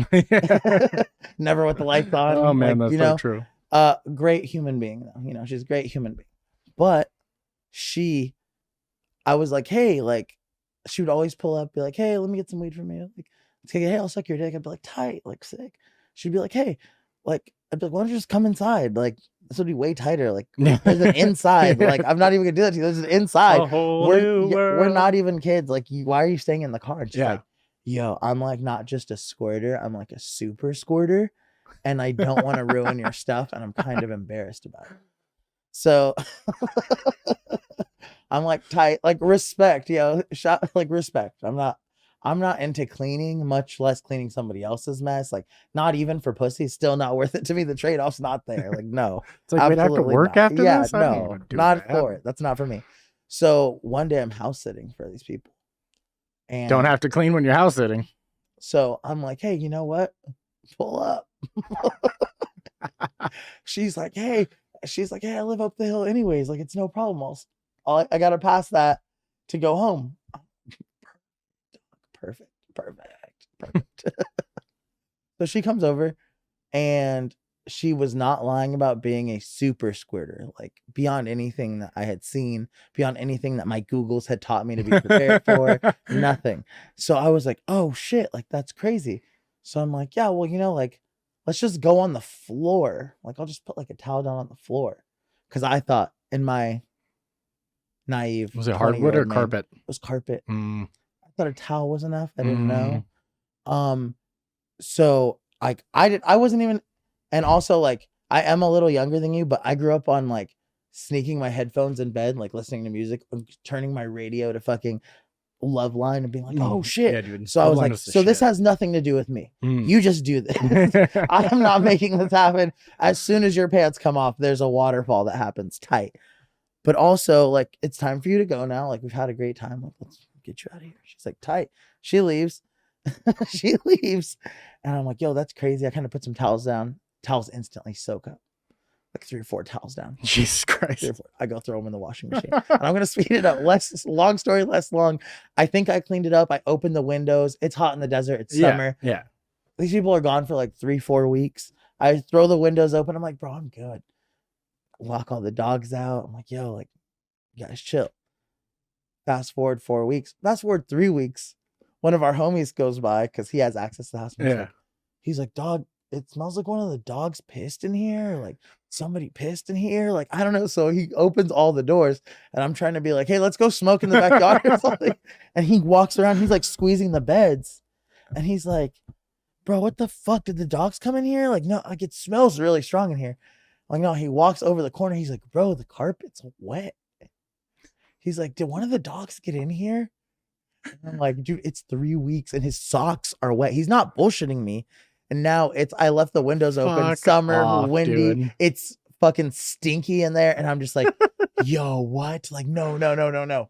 Never with the lights on. Oh man, that's so true. Great human being though. She's a great human being. But I was like, hey, like, she would always pull up, be like, hey, let me get some weed from you. Like, hey, I'll suck your dick. I'd be like, tight, like sick. She'd be like, hey, like, I'd be like, why don't you just come inside? Like, this would be way tighter. Like, there's an inside. Like, I'm not even gonna do that to you. There's an inside. We're not even kids. Like, why are you staying in the car? Just like, yo, I'm like not just a squirter. I'm like a super squirter, and I don't want to ruin your stuff, and I'm kind of embarrassed about it. So I'm like tight, like respect, like respect. I'm I'm not into cleaning, much less cleaning somebody else's mess. Like, not even for pussy, still not worth it to me. The trade-off's not there. Like, no. It's like, wait, I have to work not. after this? No, not for it. That's not for me. So one day I'm house sitting for these people. And don't have to clean when you're house sitting. So I'm like, hey, you know what? Pull up. She's like, hey, I live up the hill anyways. Like, it's no problem. I got to pass that to go home. Perfect. So she comes over, and she was not lying about being a super squirter, like beyond anything that I had seen, beyond anything that my Googles had taught me to be prepared for, nothing. So I was like, oh shit, like that's crazy. So I'm like, yeah, well, you know, like, let's just go on the floor. Like, I'll just put like a towel down on the floor. Cause I thought in my naive, was it hardwood or carpet? It was carpet. I thought a towel was enough. I didn't know. So like I wasn't even, and also like I am a little younger than you, but I grew up on like sneaking my headphones in bed, like listening to music, turning my radio to fucking Loveline and being like, oh shit. Yeah, dude. So I was like, so this has nothing to do with me. You just do this. I am not making this happen. As soon as your pants come off, there's a waterfall that happens tight. But also, like, it's time for you to go now. Like, we've had a great time. Like, let's get you out of here. She's like, tight. She leaves. She leaves. And I'm like, yo, that's crazy. I kind of put some towels down. Towels instantly soak up. Like 3 or 4 towels down. Jesus Christ. I go throw them in the washing machine. And I'm going to speed it up. Long story, less long. I think I cleaned it up. I opened the windows. It's hot in the desert. It's summer. Yeah. These people are gone for like 3-4 weeks. I throw the windows open. I'm like, bro, I'm good. Lock all the dogs out. I'm like, yo, like, you guys chill. Fast forward 4 weeks. Fast forward 3 weeks. One of our homies goes by because he has access to the house. Yeah. He's like, dog, it smells like one of the dogs pissed in here. Like somebody pissed in here. Like, I don't know. So he opens all the doors and I'm trying to be like, hey, let's go smoke in the backyard or something. And he walks around. He's like squeezing the beds. And he's like, bro, what the fuck? Did the dogs come in here? Like, no, like it smells really strong in here. Like, no, he walks over the corner. He's like, bro, the carpet's wet. He's like, did one of the dogs get in here? And I'm like, dude, it's 3 weeks and his socks are wet. He's not bullshitting me. And now I left the windows open. Summer, windy. Dude. It's fucking stinky in there. And I'm just like, yo, what? Like, no.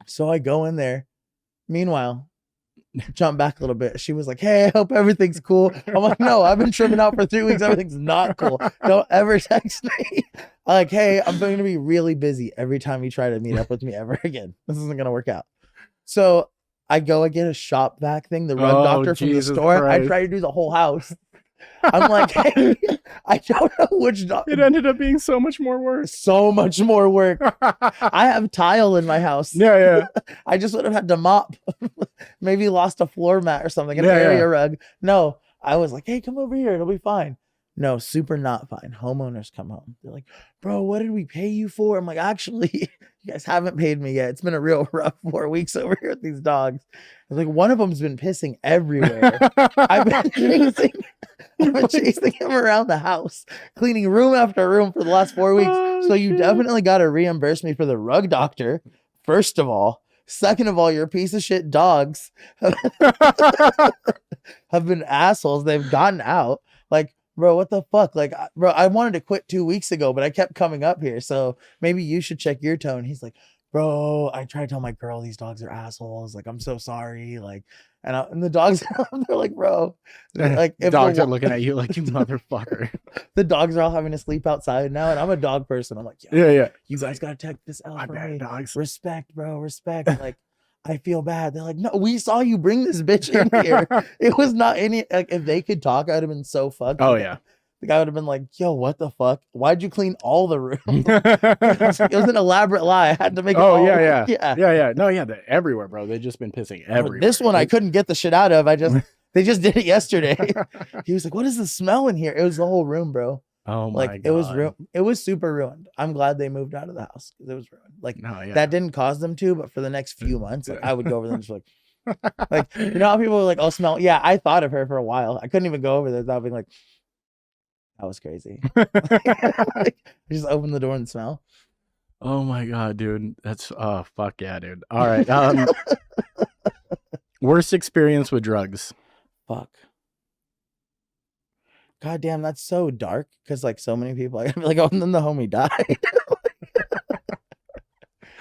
So I go in there. Meanwhile, jump back a little bit. She was like, hey, I hope everything's cool. I'm like, no, I've been trimming out for 3 weeks. Everything's not cool. Don't ever text me. I'm like, hey, I'm going to be really busy every time you try to meet up with me ever again. This isn't going to work out. So I go and get a shop vac thing, the rug doctor from the store. Christ. I try to do the whole house. I'm like, hey, I don't know which doctor. It ended up being so much more work. So much more work. I have tile in my house. Yeah. I just would have had to mop. Maybe lost a floor mat or something, an area rug. No, I was like, hey, come over here. It'll be fine. No, super not fine. Homeowners come home. They're like, bro, what did we pay you for? I'm like, actually, you guys haven't paid me yet. It's been a real rough 4 weeks over here with these dogs. I was like, one of them's been pissing everywhere. I've been chasing him around the house, cleaning room after room for the last 4 weeks. So you definitely got to reimburse me for the rug doctor, first of all. Second of all, your piece of shit dogs have been assholes. They've gotten out. Like, bro, what the fuck? Like, bro, I wanted to quit 2 weeks ago, but I kept coming up here. So maybe you should check your tone. He's like, bro, I try to tell my girl these dogs are assholes. Like, I'm so sorry. Like, and the dogs, they're like, bro, like, if dogs are looking at you like, you motherfucker. The dogs are all having to sleep outside now, and I'm a dog person. I'm like, yeah. You guys gotta take this out for me. Dogs. Respect, bro, respect. Like, I feel bad. They're like, no, we saw you bring this bitch in here. It was not any, like, if they could talk, I'd have been so fucked. Oh, yeah. The guy would have been like, yo, what the fuck? Why'd you clean all the rooms? It was an elaborate lie. I had to make it all. Yeah. No, yeah, they're everywhere, bro. They've just been pissing everywhere. This one I couldn't get the shit out of. They just did it yesterday. He was like, what is the smell in here? It was the whole room, bro. Oh my God. It was super ruined. I'm glad they moved out of the house because it was ruined. Like, that didn't cause them to, but for the next few months, like, I would go over there and just like, you know how people are like, oh, smell. Yeah, I thought of her for a while. I couldn't even go over there without being like, that was crazy. Like, just open the door and smell. Oh my God, dude. That's fuck yeah, dude. All right. Worst experience with drugs. Fuck. God damn, that's so dark. Because like so many people, I'm like, oh, and then the homie died.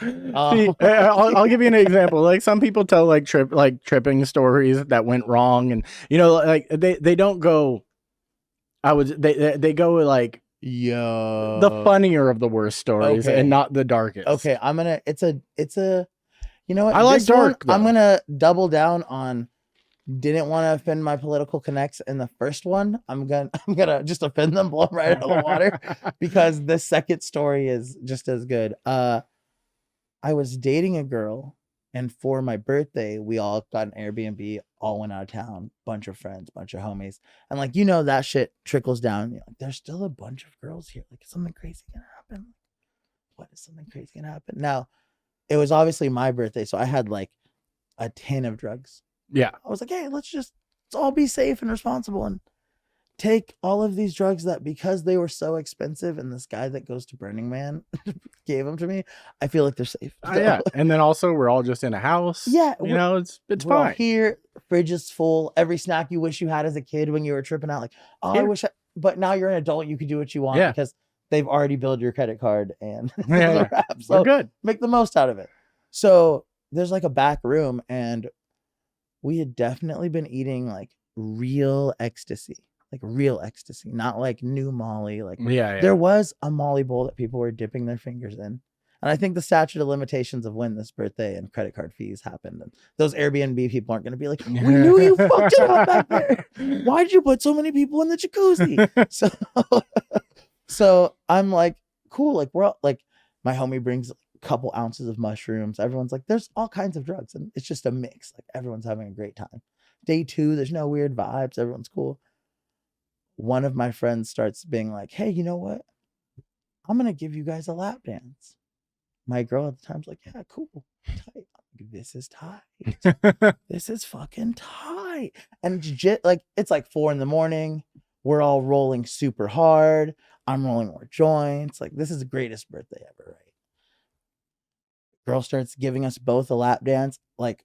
See, I'll give you an example. Like some people tell like tripping stories that went wrong, and like they don't go. They go like the funnier of the worst stories and not the darkest. Okay, it's a you know what? I like dark. I'm gonna double down on. Didn't want to offend my political connects in the first one. I'm gonna just offend them, blow them right out of the water, because the second story is just as good. I was dating a girl, and for my birthday, we all got an Airbnb, all went out of town, bunch of friends, bunch of homies, and like that shit trickles down. Like, there's still a bunch of girls here. Like, is something crazy gonna happen? What is something crazy gonna happen? Now, it was obviously my birthday, so I had like a tin of drugs. Yeah. I was like, hey, let's all be safe and responsible and take all of these drugs that, because they were so expensive and this guy that goes to Burning Man gave them to me, I feel like they're safe. So. Yeah. And then also we're all just in a house. Yeah. It's we're fine. All here, fridge is full. Every snack you wish you had as a kid when you were tripping out, like, oh, here. I wish but now you're an adult, you can do what you want because they've already billed your credit card and so we're good. Make the most out of it. So there's like a back room, and we had definitely been eating like real ecstasy, not like new Molly. Like, there was a Molly bowl that people were dipping their fingers in. And I think the statute of limitations of when this birthday and credit card fees happened, and those Airbnb people aren't going to be like, we knew you fucked it up back there. Why'd you put so many people in the jacuzzi? So I'm like, cool. Like, we're all, like, my homie brings couple ounces of mushrooms. Everyone's like, there's all kinds of drugs, and it's just a mix. Like, everyone's having a great time. Day 2, there's no weird vibes. Everyone's cool. One of my friends starts being like, hey, you know what? I'm gonna give you guys a lap dance. My girl at the time's like, yeah, cool, tight. This is tight. This is fucking tight. And it's like 4 a.m. We're all rolling super hard. I'm rolling more joints. Like, this is the greatest birthday ever, right? Girl starts giving us both a lap dance. Like,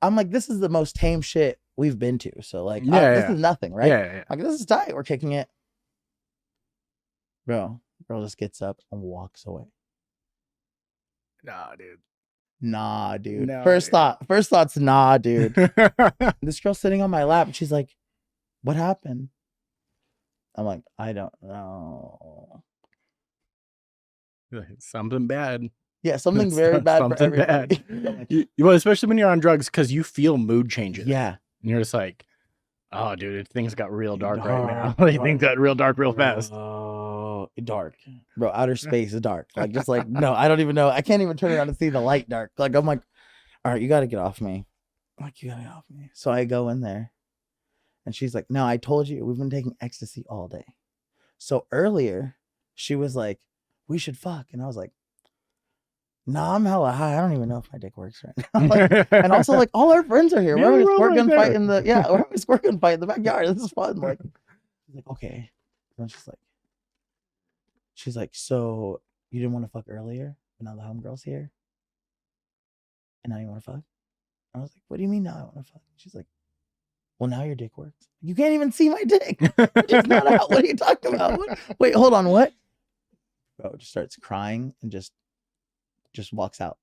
I'm like, this is the most tame shit we've been to. So like, this is nothing, right? Yeah. Like, this is tight. We're kicking it. Girl just gets up and walks away. Nah, dude. No, first thought's nah, dude. This girl's sitting on my lap, and she's like, what happened? I'm like, I don't know. Something bad. Yeah, something very bad for everybody. Bad. Well, especially when you're on drugs, because you feel mood changes. Yeah. And you're just like, oh, dude, things got real dark right now. Things got real dark real fast. Oh, dark. Bro, outer space is dark. Like, just like, no, I don't even know. I can't even turn around and see the light dark. Like, I'm like, all right, you got to get off me. I'm like, you got to get off me. So I go in there, and she's like, no, I told you, we've been taking ecstasy all day. So earlier, she was like, we should fuck. And I was like, nah, I'm hella high. I don't even know if my dick works right now. Like, and also, like, all our friends are here. We're always squirting fight in the we're always squirting fight in the backyard. This is fun. Like, she's like, okay. And she's like, so you didn't want to fuck earlier, but now the homegirl's here, and now you want to fuck? I was like, what do you mean now I want to fuck? She's like, well, now your dick works. You can't even see my dick. It's not out. What are you talking about? Wait, hold on. What? Bro just starts crying and just walks out.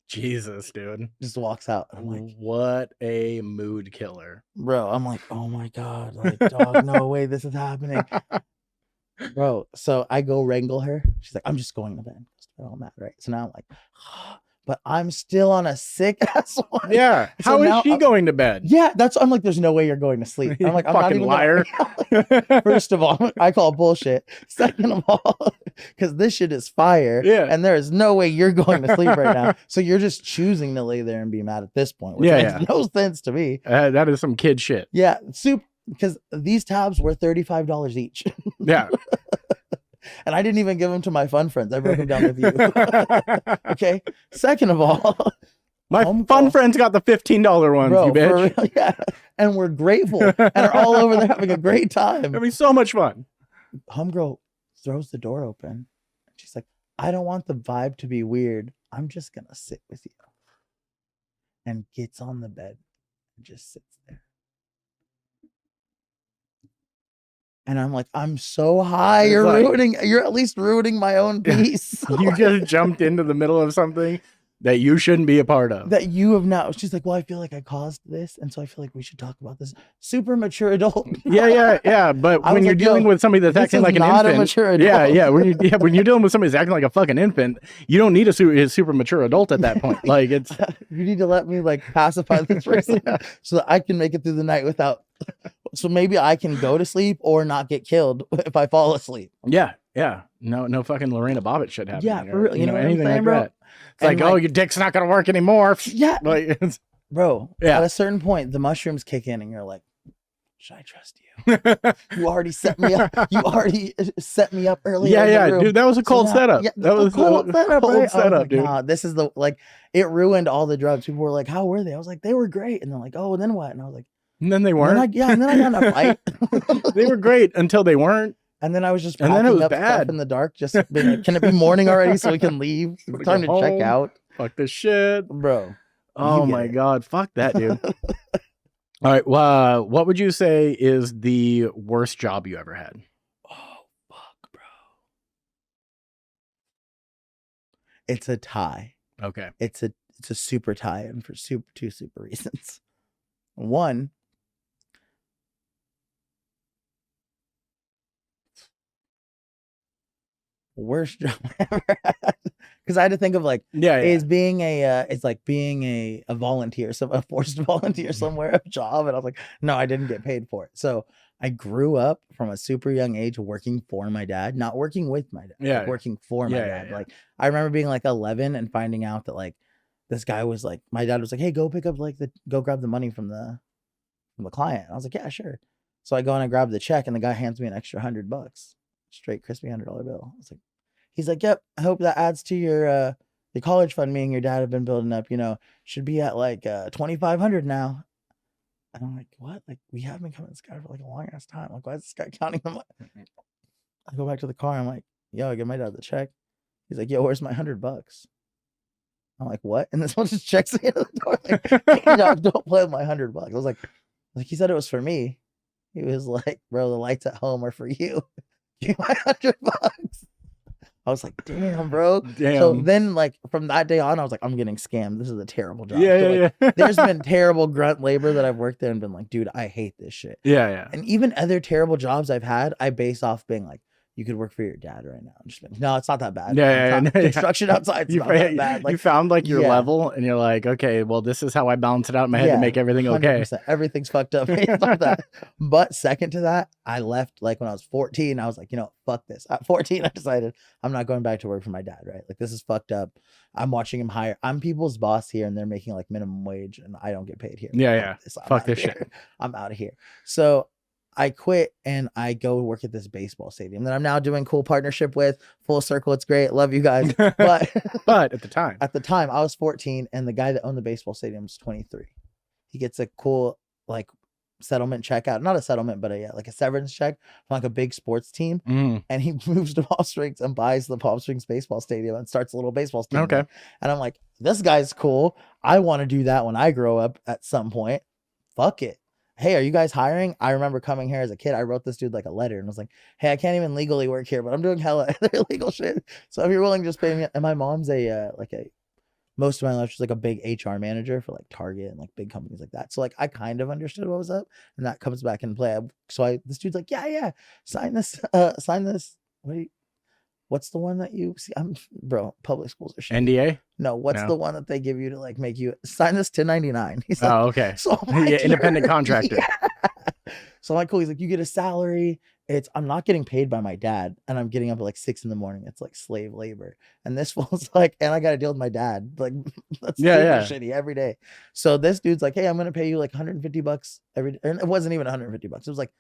Jesus, dude. Just walks out. I'm like, what a mood killer. Bro, I'm like, oh my God. Like, dog, no way this is happening. Bro, so I go wrangle her. She's like, I'm just going to bed. All mad, right? So now I'm like, but I'm still on a sick ass one. Yeah. So how is she going to bed? Yeah, I'm like, there's no way you're going to sleep. I'm like, I'm fucking not even liar. First of all, I call bullshit. Second of all, because this shit is fire. Yeah. And there is no way you're going to sleep right now. So you're just choosing to lay there and be mad at this point, which makes no sense to me. That is some kid shit. Yeah. Because these tabs were $35 each. Yeah. And I didn't even give them to my fun friends. I broke them down with you. Okay. Second of all, my fun friends got the $15 ones, bro, you bitch. For real, yeah. And we're grateful and are all over there having a great time. It'll be so much fun. Homegirl throws the door open. She's like, I don't want the vibe to be weird. I'm just going to sit with you. and gets on the bed and just sits there. And I'm like, I'm so high. You're at least ruining my own peace. You just jumped into the middle of something that you shouldn't be a part of. That you have now. She's like, well, I feel like I caused this. And so I feel like we should talk about this. Super mature adult. Yeah. But when you're dealing with somebody that's acting like an infant. Mature adult. Yeah. When you're dealing with somebody that's acting like a fucking infant, you don't need a super mature adult at that point. Like it's. You need to let me like pacify this person so that I can make it through the night without. So maybe I can go to sleep or not get killed if I fall asleep. Yeah. No fucking Lorena Bobbitt shit happening. Yeah, for real. You know anything saying, like bro? that. It's like, oh, your dick's not gonna work anymore. Yeah, like, bro. Yeah. At a certain point, the mushrooms kick in, and you're like, should I trust you? You already set me up. You already set me up earlier. Yeah, dude. That was a cold setup. Yeah, that was a cold setup. Right? Setup, dude. Nah, this is it ruined all the drugs. People were like, how were they? I was like, they were great. And they're like, oh, and then what? And I was like, and then they weren't. And then I got in a fight. They were great until they weren't. And then I was just packing up stuff in the dark, just being like, can it be morning already so we can leave? Time to check out. Fuck this shit. Bro. Oh my God. Fuck that, dude. All right. Well, what would you say is the worst job you ever had? Oh, fuck, bro. It's a tie. Okay. It's a super tie, and for two super reasons. One, worst job I ever had, because I had to think of like is being it's like being a volunteer, a forced volunteer somewhere, a job, and I was like, no, I didn't get paid for it. So I grew up from a super young age working for my dad, not working with my dad, working for my dad. Like I remember being like 11 and finding out that like this guy was like, my dad was like, hey, go pick up go grab the money from the client. And I was like, yeah, sure. So I go and I grab the check, and the guy hands me an extra $100, straight crispy $100 bill. I was like, he's like, yep, I hope that adds to your college fund me and your dad have been building up, should be at like 2,500 now. And I'm like, what? Like, we have been coming to this guy for like a long ass time. Like, why is this guy counting them? I go back to the car. I'm like, yo, I give my dad the check. He's like, yo, where's my $100? I'm like, what? And this one just checks me in the door. Like, hey, don't play with my $100. I was like, he said it was for me. He was like, bro, the lights at home are for you. Give me my $100. I was like, damn, bro. Damn. So then, like, from that day on, I was like, I'm getting scammed. This is a terrible job. Yeah. There's been terrible grunt labor that I've worked there and been like, dude, I hate this shit. Yeah. And even other terrible jobs I've had, I base off being like, you could work for your dad right now. Just been, no, it's not that bad. Construction outside, it's not that bad. Like, you found like your level, and you're like, okay, well, this is how I balance it out in my head to make everything okay. 100%. Everything's fucked up based on that. But second to that, I left like when I was 14. I was like, fuck this. At 14, I decided I'm not going back to work for my dad, right? Like, this is fucked up. I'm watching him hire. I'm people's boss here, and they're making like minimum wage, and I don't get paid here. Yeah. Fuck this shit. I'm out of here. So I quit and I go work at this baseball stadium that I'm now doing cool partnership with. Full circle. It's great. Love you guys. But at the time I was 14, and the guy that owned the baseball stadium was 23. He gets a cool like settlement check out, not a settlement, but like a severance check from like a big sports team. And he moves to Palm Springs and buys the Palm Springs baseball stadium and starts a little baseball stadium. Okay. And I'm like, this guy's cool. I want to do that when I grow up at some point. Fuck it. Hey, are you guys hiring? I remember coming here as a kid. I wrote this dude like a letter and was like, hey, I can't even legally work here, but I'm doing hella illegal shit. So if you're willing to just pay me. And my mom's most of my life, she's like a big HR manager for like Target and like big companies like that. So like I kind of understood what was up, and that comes back in play. This dude's like, yeah, sign this. What's the one that you see? Bro, public schools are shit. NDA? No, what's the one that they give you to like make you sign this 1099? He's like, oh, okay. So like, independent contractor. Yeah. So I'm like, cool. He's like, you get a salary. I'm not getting paid by my dad, and I'm getting up at like 6 a.m. It's like slave labor. And this was like, and I got to deal with my dad. Like, that's shitty every day. So this dude's like, hey, I'm going to pay you like $150 every day. And it wasn't even $150. It was like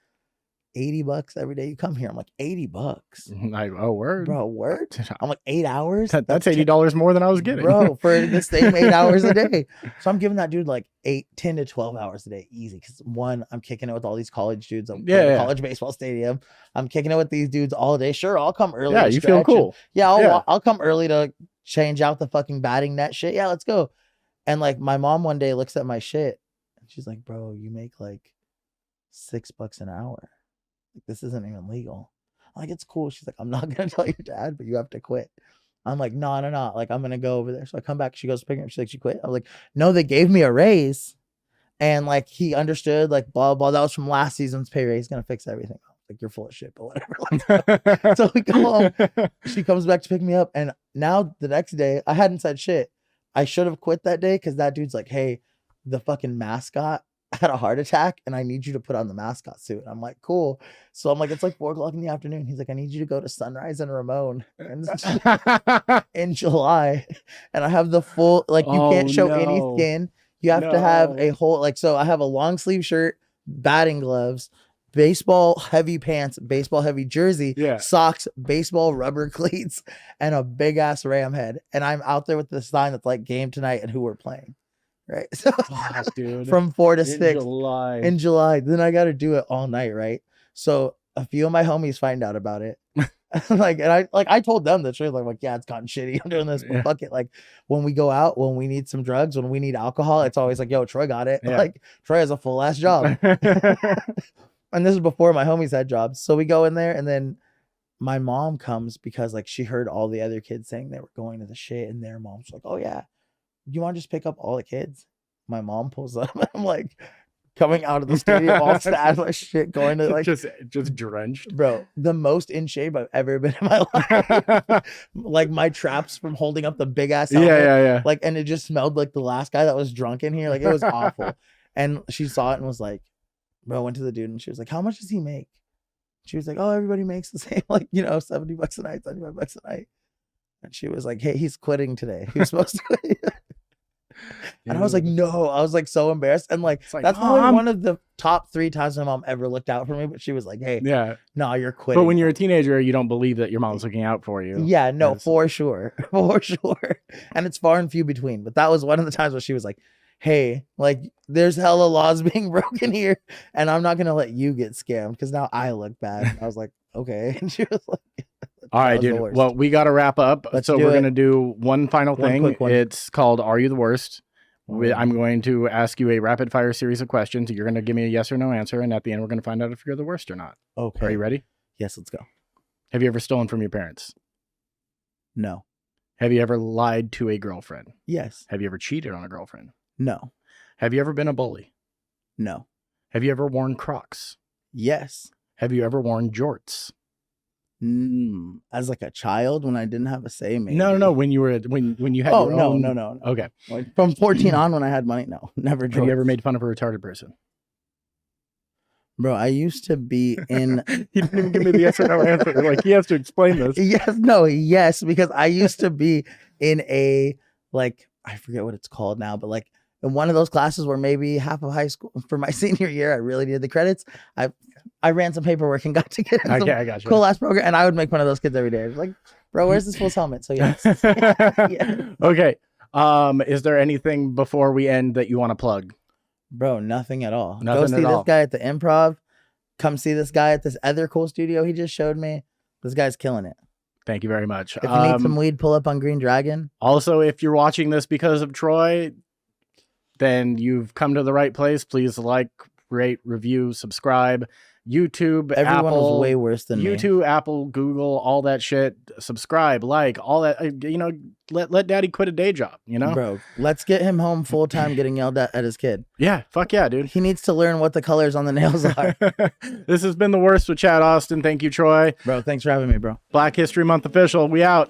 $80 every day you come here. I'm like, $80. Oh, word. Bro, word? I'm like, 8 hours? That's $80 more than I was getting. Bro, for the same 8 hours a day. So I'm giving that dude like 10 to 12 hours a day. Easy. Because one, I'm kicking it with all these college dudes. I'm college baseball stadium. I'm kicking it with these dudes all day. Sure, I'll come early. Yeah, you feel cool. I'll come early to change out the fucking batting net shit. Yeah, let's go. And like my mom one day looks at my shit and she's like, bro, you make like $6 an hour. Like, this isn't even legal. I'm like, it's cool. She's like, I'm not going to tell your dad, but you have to quit. I'm like, no. Like, I'm going to go over there. So I come back. She goes to pick me up. She's like, she quit. I'm like, no, they gave me a raise. And like, he understood, like, blah, blah. That was from last season's pay raise. He's going to fix everything. Like, you're full of shit, but whatever. Like, so we go home. She comes back to pick me up. And now the next day, I hadn't said shit. I should have quit that day because that dude's like, hey, the fucking mascot had a heart attack and I need you to put on the mascot suit. I'm like, cool. So I'm like, it's like 4:00 in the afternoon. He's like, I need you to go to Sunrise and Ramon in July. And I have the full, like, you can't show any skin. You have to have a whole, like, so I have a long sleeve shirt, batting gloves, baseball heavy pants, baseball heavy jersey, socks, baseball rubber cleats, and a big ass ram head. And I'm out there with the sign that's like game tonight and who we're playing. Right. So dude, from 4 to 6 in July. Then I got to do it all night. Right. So a few of my homies find out about it. Like, and I told them the truth. Like, yeah, it's gotten shitty. I'm doing this, but fuck it. Like, when we go out, when we need some drugs, when we need alcohol, it's always like, yo, Troy got it. Like, Troy has a full ass job. And this is before my homies had jobs. So we go in there, and then my mom comes because like she heard all the other kids saying they were going to the shit, and their mom's like, oh yeah, you want to just pick up all the kids? My mom pulls up, and I'm like coming out of the stadium all sad my shit, going to like just drenched, bro. The most in shape I've ever been in my life. Like my traps from holding up the big ass helmet, yeah. Like, and it just smelled like the last guy that was drunk in here. Like, it was awful. And she saw it and was like, bro, went to the dude and she was like, how much does he make? She was like, oh, everybody makes the same, like, you know, $70 a night, $75 a night. And she was like, hey, he's quitting today. He was supposed to quit. And I was like, no. I was like so embarrassed. And like that's probably one of the top 3 times my mom ever looked out for me. But she was like, hey, no, you're quitting. But when you're a teenager, you don't believe that your mom's looking out for you. Yeah, no, for sure. For sure. And it's far and few between. But that was one of the times where she was like, hey, like, there's hella laws being broken here, and I'm not gonna let you get scammed because now I look bad. And I was like, okay. And she was like, all right, dude. Well, we got to wrap up. So we're going to do one final thing. It's called Are You the Worst? I'm going to ask you a rapid fire series of questions. You're going to give me a yes or no answer. And at the end, we're going to find out if you're the worst or not. Okay. Are you ready? Yes, let's go. Have you ever stolen from your parents? No. Have you ever lied to a girlfriend? Yes. Have you ever cheated on a girlfriend? No. Have you ever been a bully? No. Have you ever worn Crocs? Yes. Have you ever worn jorts? As like a child when I didn't have a say, maybe. No. When you were when you had your own... No. Okay. Like from 14 on when I had money, no. Never jorts. Have you ever made fun of a retarded person? Bro, I used to be in... He didn't even give me the yes or no answer. Like, he has to explain this. Yes, because I used to be in a, like, I forget what it's called now, but like in one of those classes where maybe half of high school for my senior year, I really needed the credits. I ran some paperwork and got to get in I got you. Cool ass program, and I would make fun of those kids every day. I was like, bro, where's this fool's helmet? So yes. Yeah. Okay. Is there anything before we end that you want to plug? Bro, nothing at all. Nothing Go see this guy at the Improv. Come see this guy at this other cool studio he just showed me. This guy's killing it. Thank you very much. If you need some weed, pull up on Green Dragon. Also, if you're watching this because of Troy, then you've come to the right place. Please like, rate, review, subscribe. YouTube, Everyone Apple, was way worse than YouTube, me. Apple, Google, all that shit. Subscribe, like, all that. You know, let Daddy quit a day job. You know, bro. Let's get him home full time, getting yelled at his kid. Yeah, fuck yeah, dude. He needs to learn what the colors on the nails are. This has been The Worst with Chad Austin. Thank you, Troy. Bro, thanks for having me, bro. Black History Month official. We out.